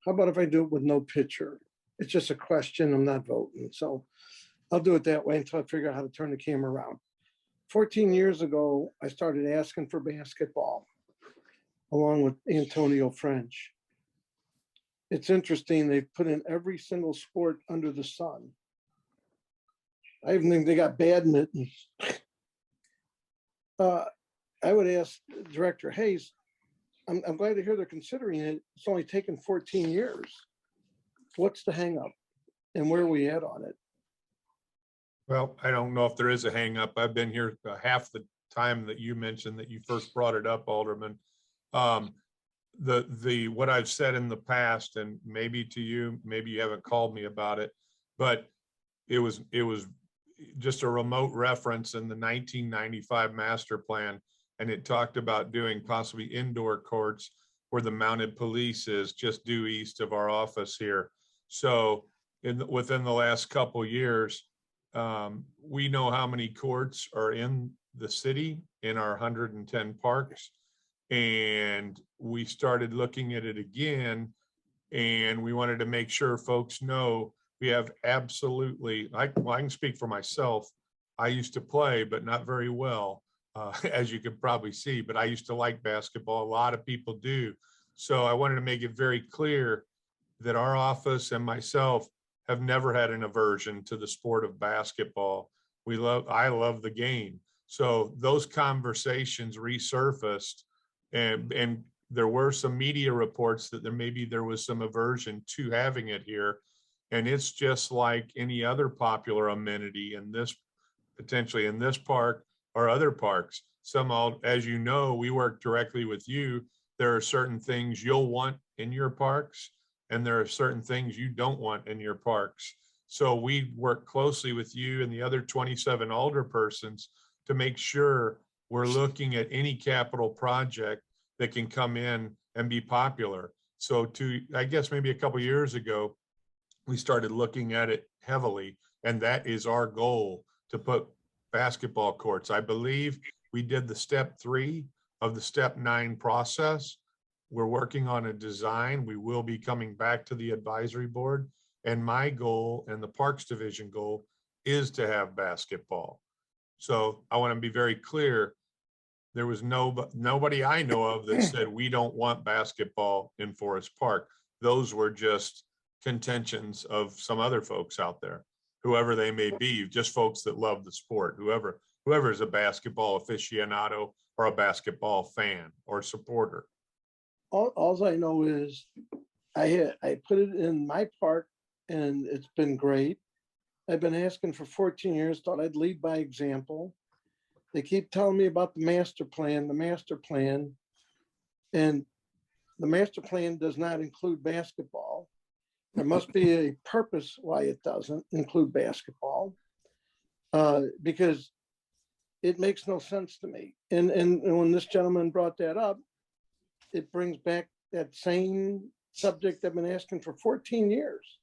How about if I do it with no picture? It's just a question. I'm not voting. So I'll do it that way until I figure out how to turn the camera around. 14 years ago, I started asking for basketball along with Antonio French. It's interesting. They've put in every single sport under the sun. I even think they got badminton. I would ask Director Hayes, I'm glad to hear they're considering it. It's only taken 14 years. What's the hang up and where are we at on it? Well, I don't know if there is a hang up. I've been here half the time that you mentioned that you first brought it up, Alderman. What I've said in the past, and maybe to you, maybe you haven't called me about it, but it was just a remote reference in the 1995 master plan. And it talked about doing possibly indoor courts where the mounted police is just due east of our office here. So within the last couple of years, we know how many courts are in the city in our 110 parks. And we started looking at it again. And we wanted to make sure folks know we have absolutely, I can speak for myself. I used to play, but not very well. As you can probably see, but I used to like basketball. A lot of people do. So I wanted to make it very clear that our office and myself have never had an aversion to the sport of basketball. I love the game. So those conversations resurfaced and there were some media reports that there was some aversion to having it here. And it's just like any other popular amenity potentially in this park or other parks. As you know, we work directly with you. There are certain things you'll want in your parks, and there are certain things you don't want in your parks. So we work closely with you and the other 27 alderpersons to make sure we're looking at any capital project that can come in and be popular. So I guess maybe a couple of years ago, we started looking at it heavily, and that is our goal, to put basketball courts. I believe we did the step 3 of the step 9 process. We're working on a design. We will be coming back to the advisory board. And my goal and the Parks Division goal is to have basketball. So I want to be very clear. There was nobody I know of that said we don't want basketball in Forest Park. Those were just contentions of some other folks out there, whoever they may be, just folks that love the sport, whoever is a basketball aficionado or a basketball fan or supporter. All I know is I put it in my park and it's been great. I've been asking for 14 years, thought I'd lead by example. They keep telling me about the master plan, and the master plan does not include basketball. There must be a purpose why it doesn't include basketball, because it makes no sense to me. And when this gentleman brought that up, it brings back that same subject I've been asking for 14 years.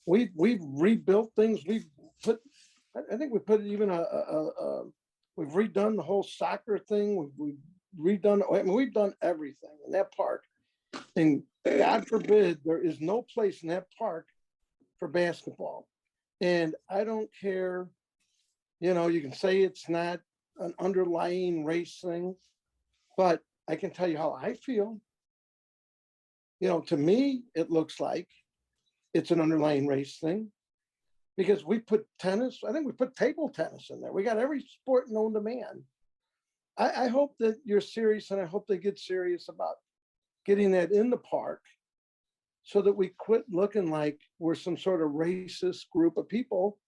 We've rebuilt things. I think we put even we've redone the whole soccer thing. We've we've done everything in that park. And God forbid, there is no place in that park for basketball. And I don't care, you can say it's not an underlying race thing, but I can tell you how I feel. To me, it looks like it's an underlying race thing because we put tennis, I think we put table tennis in there. We got every sport known to man. I hope that you're serious, and I hope they get serious about getting that in the park so that we quit looking like we're some sort of racist group of people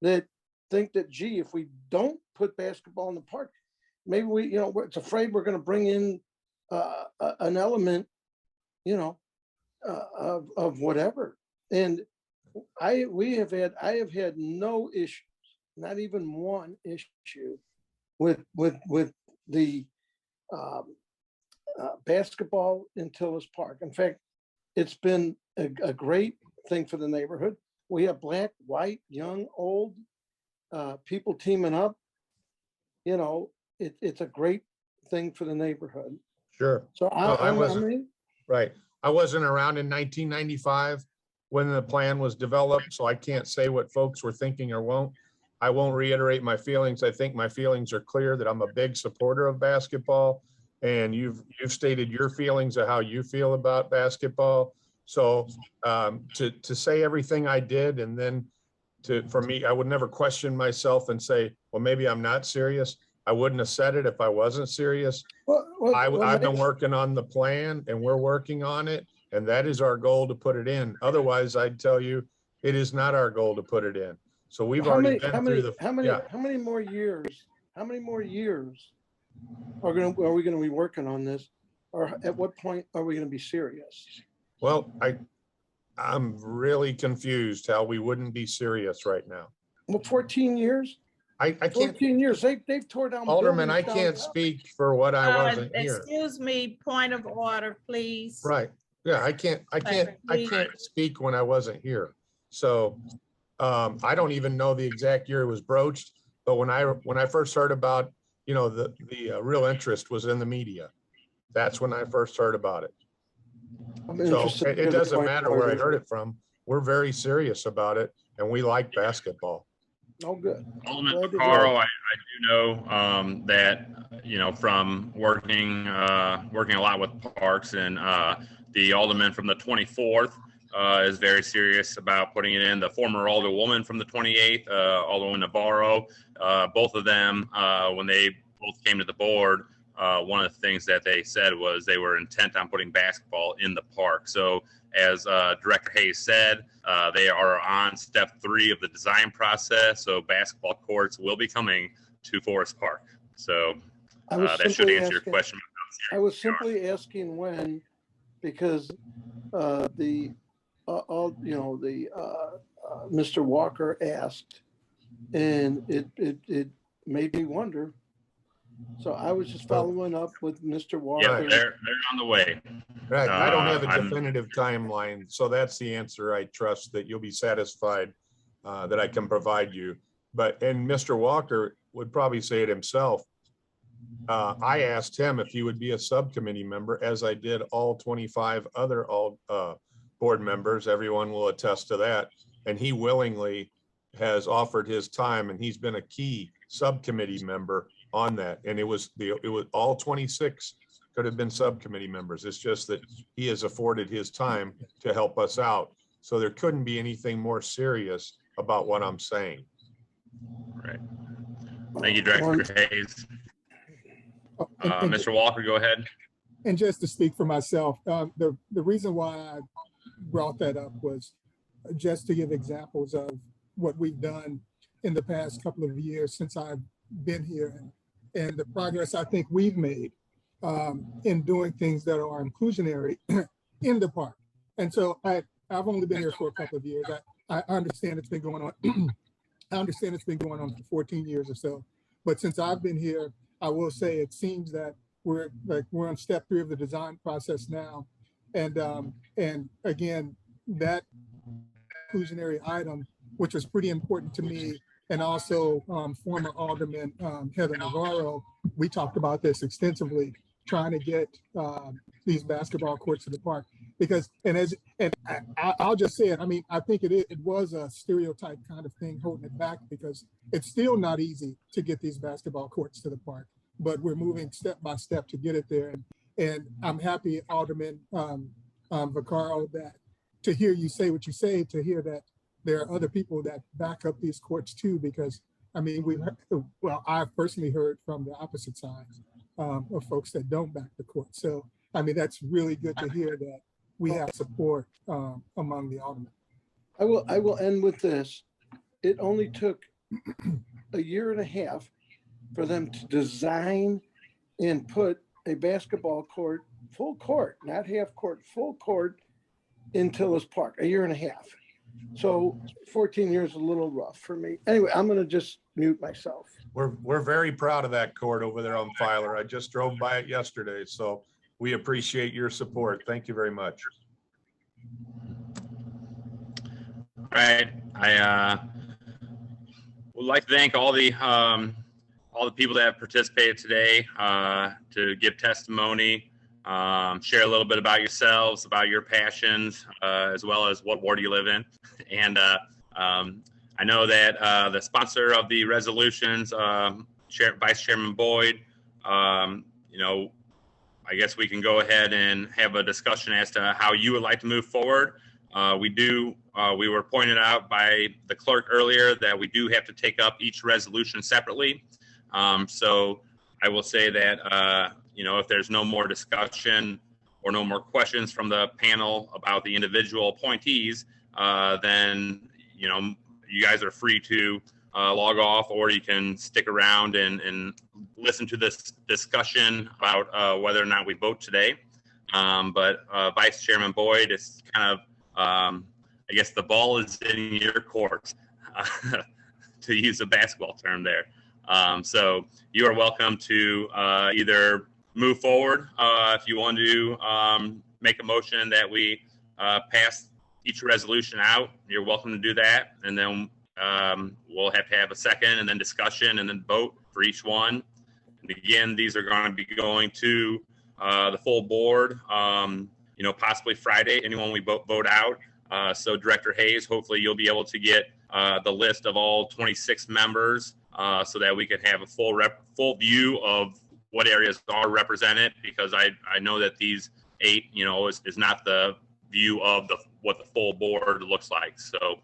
that think that, gee, if we don't put basketball in the park, maybe it's afraid we're going to bring in an element, of whatever. And I have had no issues, not even one issue with the basketball in Tillis Park. In fact, it's been a great thing for the neighborhood. we have black, white, young, old, people teaming up. You know, it's a great thing for the neighborhood. Sure. So I wasn't, mean, right. I wasn't around in 1995 when the plan was developed, so I can't say what folks were thinking or won't. I won't reiterate my feelings. I think my feelings are clear that I'm a big supporter of basketball, and you've stated your feelings of how you feel about basketball. So to say everything I did, and then for me, I would never question myself and say, well, maybe I'm not serious. I wouldn't have said it if I wasn't serious. I've been working on the plan, and we're working on it, and that is our goal to put it in. Otherwise, I'd tell you it is not our goal to put it in. So we've already been through the. How many more years? How many more years are we going to be working on this, or at what point are we going to be serious? Well, I'm really confused how we wouldn't be serious right now. Well, 14 years. I can't. 14 years. They've tore down. Alderman, I can't speak for what I wasn't here. Excuse me, point of order, please. Right. Yeah, I can't speak when I wasn't here. So I don't even know the exact year it was broached, but when I first heard about, you know, the real interest was in the media. That's when I first heard about it. So it doesn't matter where I heard it from. We're very serious about it, and we like basketball. Oh, good. Alderman Vaccaro, I do know that, you know, from working a lot with parks, and the alderman from the 24th is very serious about putting it in. The former Alderwoman from the 28th, Alderwoman Navarro, both of them, when they both came to the board, one of the things that they said was they were intent on putting basketball in the park. So as Director Hayes said, they are on step 3 of the design process. So basketball courts will be coming to Forest Park. So that should answer your question. I was simply asking when, because Mr. Walker asked, and it made me wonder. So I was just following up with Mr. Walker. Yeah, they're on the way. Right. I don't have a definitive timeline, so that's the answer. I trust that you'll be satisfied that I can provide you. And Mr. Walker would probably say it himself. I asked him if he would be a subcommittee member, as I did all 25 other board members. Everyone will attest to that. And he willingly has offered his time, and he's been a key subcommittee member on that. And it was all 26 could have been subcommittee members. It's just that he has afforded his time to help us out. So there couldn't be anything more serious about what I'm saying. Right. Thank you, Director Hayes. Mr. Walker, go ahead. And just to speak for myself, the reason why I brought that up was just to give examples of what we've done in the past couple of years since I've been here, and the progress I think we've made in doing things that are inclusionary in the park. And so I've only been here for a couple of years. I understand it's been going on. I understand it's been going on for 14 years or so. But since I've been here, I will say it seems that we're on step 3 of the design process now. And again, that inclusionary item, which was pretty important to me, and also former Alderman Heather Navarro, we talked about this extensively, trying to get these basketball courts to the park. Because, I'll just say it, I mean, I think it was a stereotype kind of thing holding it back, because it's still not easy to get these basketball courts to the park, but we're moving step by step to get it there. And I'm happy, Alderman Vaccaro, that to hear you say what you say, to hear that there are other people that back up these courts too, because I mean, I've personally heard from the opposite side of folks that don't back the court. So, I mean, that's really good to hear that we have support among the aldermen. I will end with this. It only took a year and a half for them to design and put a basketball court, full court, not half court, full court in Tillis Park, a year and a half. So 14 years is a little rough for me. Anyway, I'm going to just mute myself. We're very proud of that court over there on Filer. I just drove by it yesterday, so we appreciate your support. Thank you very much. right. I would like to thank all the people that have participated today to give testimony, share a little bit about yourselves, about your passions, as well as what ward you live in. And I know that the sponsor of the resolutions, Vice Chairman Boyd, you know, I guess we can go ahead and have a discussion as to how you would like to move forward. We were pointed out by the clerk earlier that we do have to take up each resolution separately. So I will say that, you know, if there's no more discussion or no more questions from the panel about the individual appointees, then, you know, you guys are free to log off, or you can stick around and listen to this discussion about whether or not we vote today. But Vice Chairman Boyd, it's kind of, I guess the ball is in your court, to use a basketball term there. So you are welcome to either move forward if you want to make a motion that we pass each resolution out. You're welcome to do that, and then we'll have to have a second and then discussion and then vote for each one. And again, these are going to be going to the full board, you know, possibly Friday, anyone we vote out. So Director Hayes, hopefully you'll be able to get the list of all 26 members so that we can have a full view of what areas are represented, because I know that these 8, you know, is not the view of what the full board looks like. So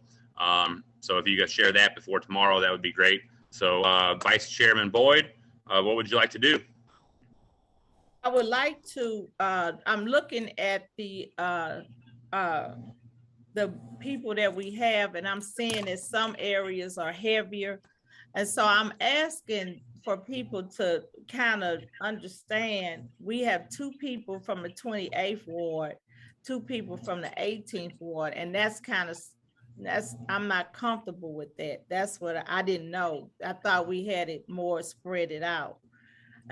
so if you guys share that before tomorrow, that would be great. So Vice Chairman Boyd, what would you like to do? I would like to, I'm looking at the people that we have, and I'm seeing that some areas are heavier. And so I'm asking for people to kind of understand, we have 2 people from the 28th ward, 2 people from the 18th ward, and I'm not comfortable with that. That's what I didn't know. I thought we had it more spread it out.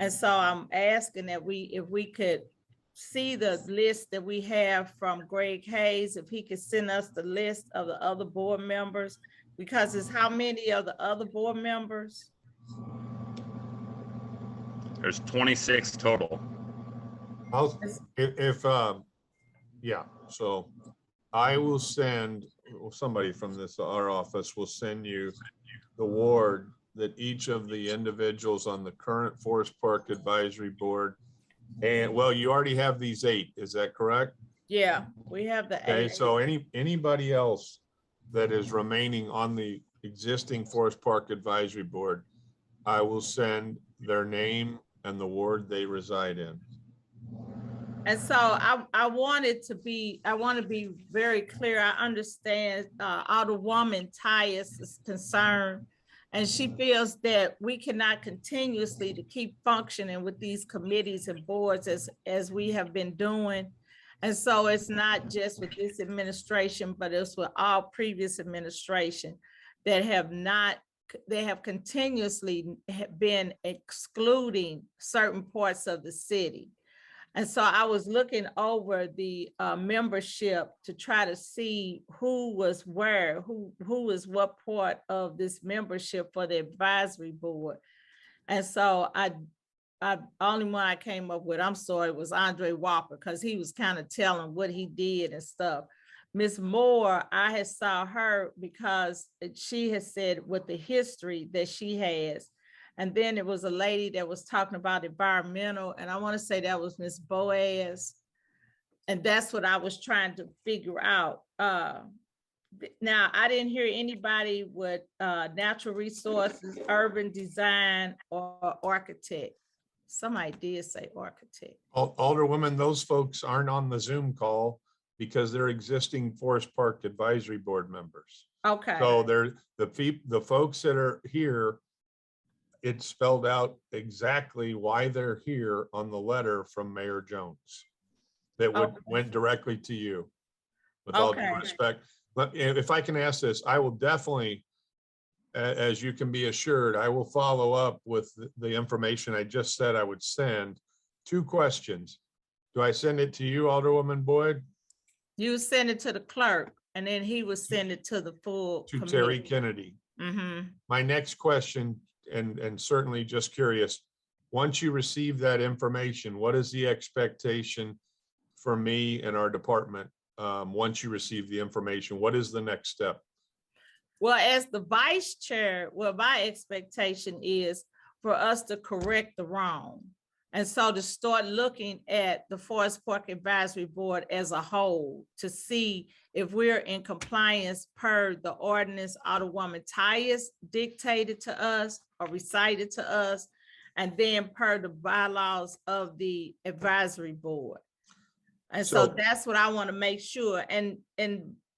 And so I'm asking that if we could see the list that we have from Greg Hayes, if he could send us the list of the other board members, because it's how many of the other board members? There's 26 total. Yeah, so I will send, somebody from our office will send you the ward that each of the individuals on the current Forest Park Advisory Board, and well, you already have these 8, is that correct? Yeah, we have the 8. Okay, so anybody else that is remaining on the existing Forest Park Advisory Board, I will send their name and the ward they reside in. And so I want to be very clear. I understand Alderwoman Tyus' concern, and she feels that we cannot continuously to keep functioning with these committees and boards as we have been doing. And so it's not just with this administration, but it's with all previous administration that they have continuously been excluding certain parts of the city. And so I was looking over the membership to try to see who was where, who is what part of this membership for the advisory board. And so I only one I came up with, I'm sorry, was Andre Walker, because he was kind of telling what he did and stuff. Miss Moore, I had saw her because she has said with the history that she has. And then it was a lady that was talking about environmental, and I want to say that was Miss Boaz. And that's what I was trying to figure out. Now, I didn't hear anybody with natural resources, urban design, or architect. Somebody did say architect. Alderwoman, those folks aren't on the Zoom call because they're existing Forest Park Advisory Board members. Okay. So they're the folks that are here, it's spelled out exactly why they're here on the letter from Mayor Jones that went directly to you. With all due respect, but if I can ask this, I will definitely, as you can be assured, I will follow up with the information I just said I would send. 2 questions. Do I send it to you, Alderwoman Boyd? You send it to the clerk, and then he would send it to the full To Terry committee. Kennedy. Mhm. My next question, and certainly just curious, once you receive that information, what is the expectation for me and our department? Once you receive the information, what is the next step? Well, as the vice chair, well, my expectation is for us to correct the wrong. And so to start looking at the Forest Park Advisory Board as a whole to see if we're in compliance per the ordinance Alderwoman Tyus dictated to us or recited to us, and then per the bylaws of the advisory board. And so that's what I want to make sure. And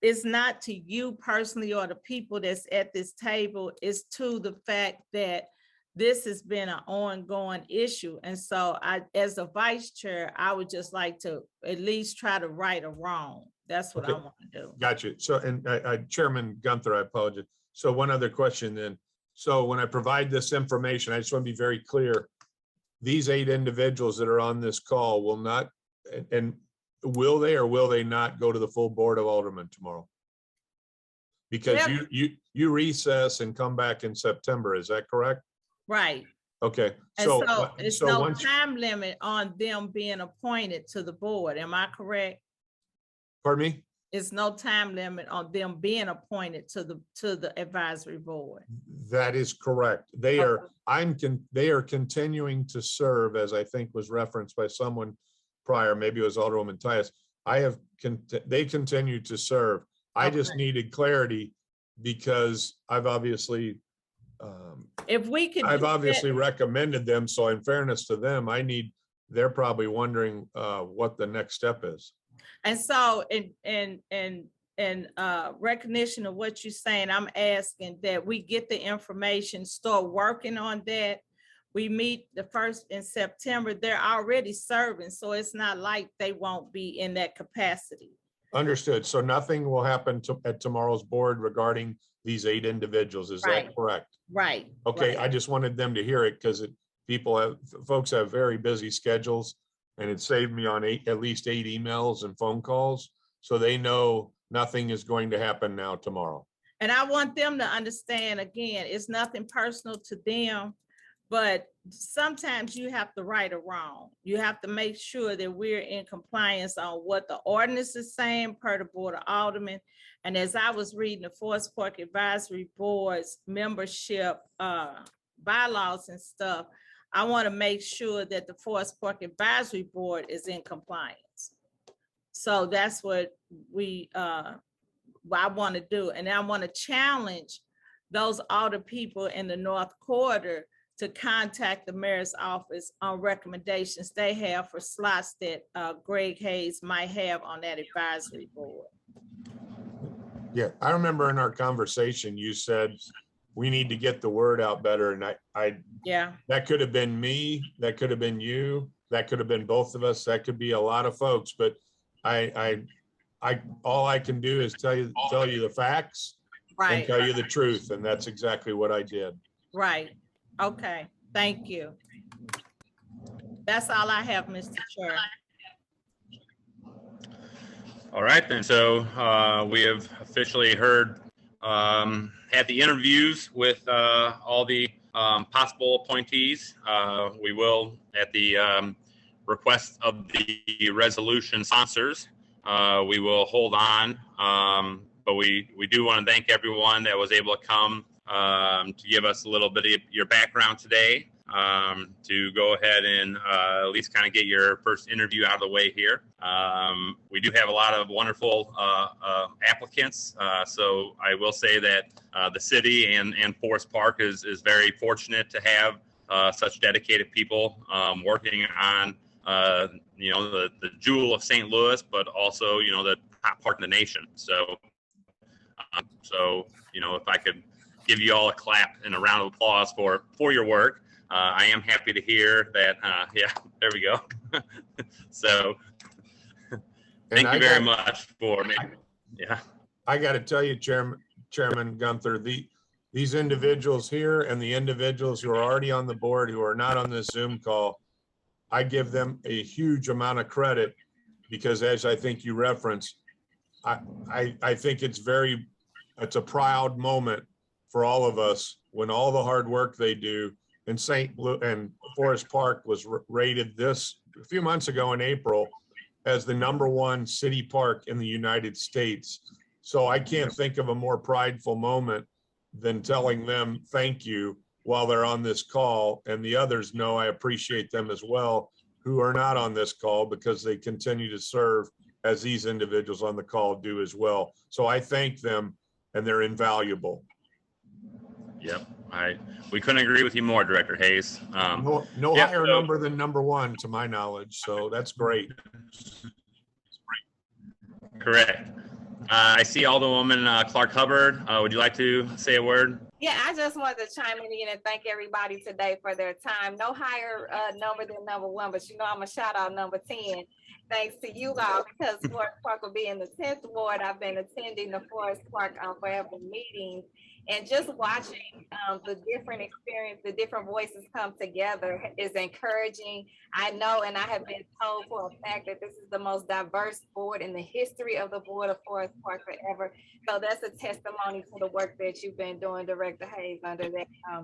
it's not to you personally or the people that's at this table, it's to the fact that this has been an ongoing issue. And so I, as a vice chair, I would just like to at least try to right a wrong. That's what I want to do. Gotcha. So, and Chairman Gunther, I apologize. So one other question then. So when I provide this information, I just want to be very clear. These 8 individuals that are on this call will not, and will they or will they not go to the full Board of Aldermen tomorrow? Because you recess and come back in September, is that correct? Right. Okay. And so it's no time limit on them being appointed to the board. Am I correct? Pardon me? It's no time limit on them being appointed to the advisory board. That is correct. They are, they are continuing to serve, as I think was referenced by someone prior, maybe it was Alderwoman Tyus. They continue to serve. I just needed clarity because I've obviously, if we could, I've obviously recommended them. So in fairness to them, they're probably wondering what the next step is. And so in recognition of what you're saying, I'm asking that we get the information, start working on that. We meet the 1st in September. They're already serving, so it's not like they won't be in that capacity. Understood. So nothing will happen at tomorrow's board regarding these 8 individuals. Is that correct? Right. Okay. Right. I just wanted them to hear it because folks have very busy schedules, and it saved me on at least 8 emails and phone calls. So they know nothing is going to happen now tomorrow. And I want them to understand, again, it's nothing personal to them, but sometimes you have to right or wrong. You have to make sure that we're in compliance on what the ordinance is saying per the Board of Aldermen. And as I was reading the Forest Park Advisory Board's membership bylaws and stuff, I want to make sure that the Forest Park Advisory Board is in compliance. So that's what I want to do. And I want to challenge those older people in the North Quarter to contact the mayor's office on recommendations they have for slots that Greg Hayes might have on that advisory board. Yeah, I remember in our conversation, you said we need to get the word out better. And that could have been me, that could have been you, that could have been both of us, that could be a lot of folks, but all I can do is tell you the facts and tell you the truth. And that's exactly what I did. Right. Okay. Thank you. That's all I have, Mr. Chair. All right, then. So we have officially had the interviews with all the possible appointees. We will, at the request of the resolution sponsors, we will hold on. But we do want to thank everyone that was able to come to give us a little bit of your background today, to go ahead and at least kind of get your first interview out of the way here. We do have a lot of wonderful applicants, so I will say that the city and Forest Park is very fortunate to have such dedicated people working on the jewel of St. Louis, but also the top park in the nation. So if I could give you all a clap and a round of applause for your work. I am happy to hear that. Yeah, there we go. So thank you very much for me. Yeah. I got to tell you, Chairman Gunther, these individuals here and the individuals who are already on the board who are not on this Zoom call, I give them a huge amount of credit because, as I think you referenced, I think it's a proud moment for all of us when all the hard work they do. And and Forest Park was rated this a few months ago in April as the #1 city park in the United States. So I can't think of a more prideful moment than telling them thank you while they're on this call. And the others know I appreciate them as well, who are not on this call, because they continue to serve as these individuals on the call do as well. So I thank them, and they're invaluable. Yep. We couldn't agree with you more, Director Hayes. No higher number than #1 to my knowledge. So that's great. Correct. I see Alderwoman Clark Hubbard. Would you like to say a word? Yeah, I just wanted to chime in and thank everybody today for their time. No higher number than #1, but I'm gonna shout out #10. Thanks to you all, because Forest Park will be in the 10th ward. I've been attending the Forest Park Forever meetings, and just watching the different experience, the different voices come together is encouraging. I know, and I have been told for a fact that this is the most diverse board in the history of the board of Forest Park Forever. So that's a testimony to the work that you've been doing, Director Hayes, under that. I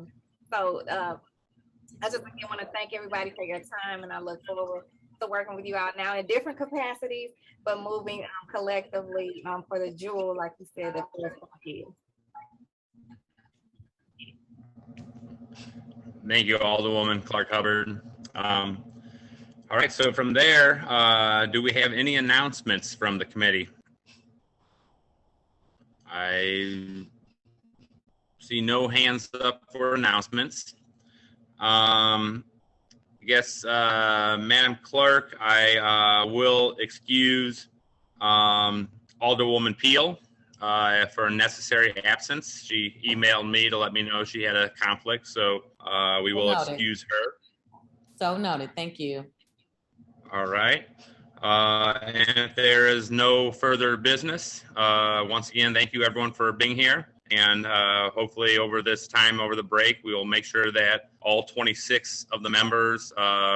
just again want to thank everybody for your time, and I look forward to working with you out now in different capacities, but moving collectively for the jewel, like you said, that Forest Park is. Thank you, Alderwoman Clark Hubbard. All right, so from there, do we have any announcements from the committee? I see no hands up for announcements. I guess, Madam Clerk, I will excuse Alderwoman Peel for a necessary absence. She emailed me to let me know she had a conflict, so we will excuse her. So noted. Thank you. All right. And if there is no further business, once again, thank you everyone for being here. And hopefully over this time, over the break, we will make sure that all 26 of the members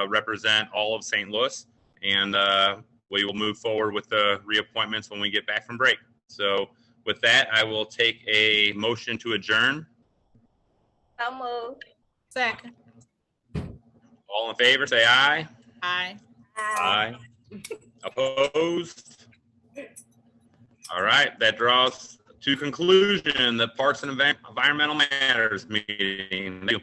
represent all of St. Louis. And we will move forward with the reappointments when we get back from break. So with that, I will take a motion to adjourn. So moved. Second. All in favor, say aye. Aye. Aye. Opposed? All right, that draws to conclusion the Parks and Environmental Matters meeting. Thank you.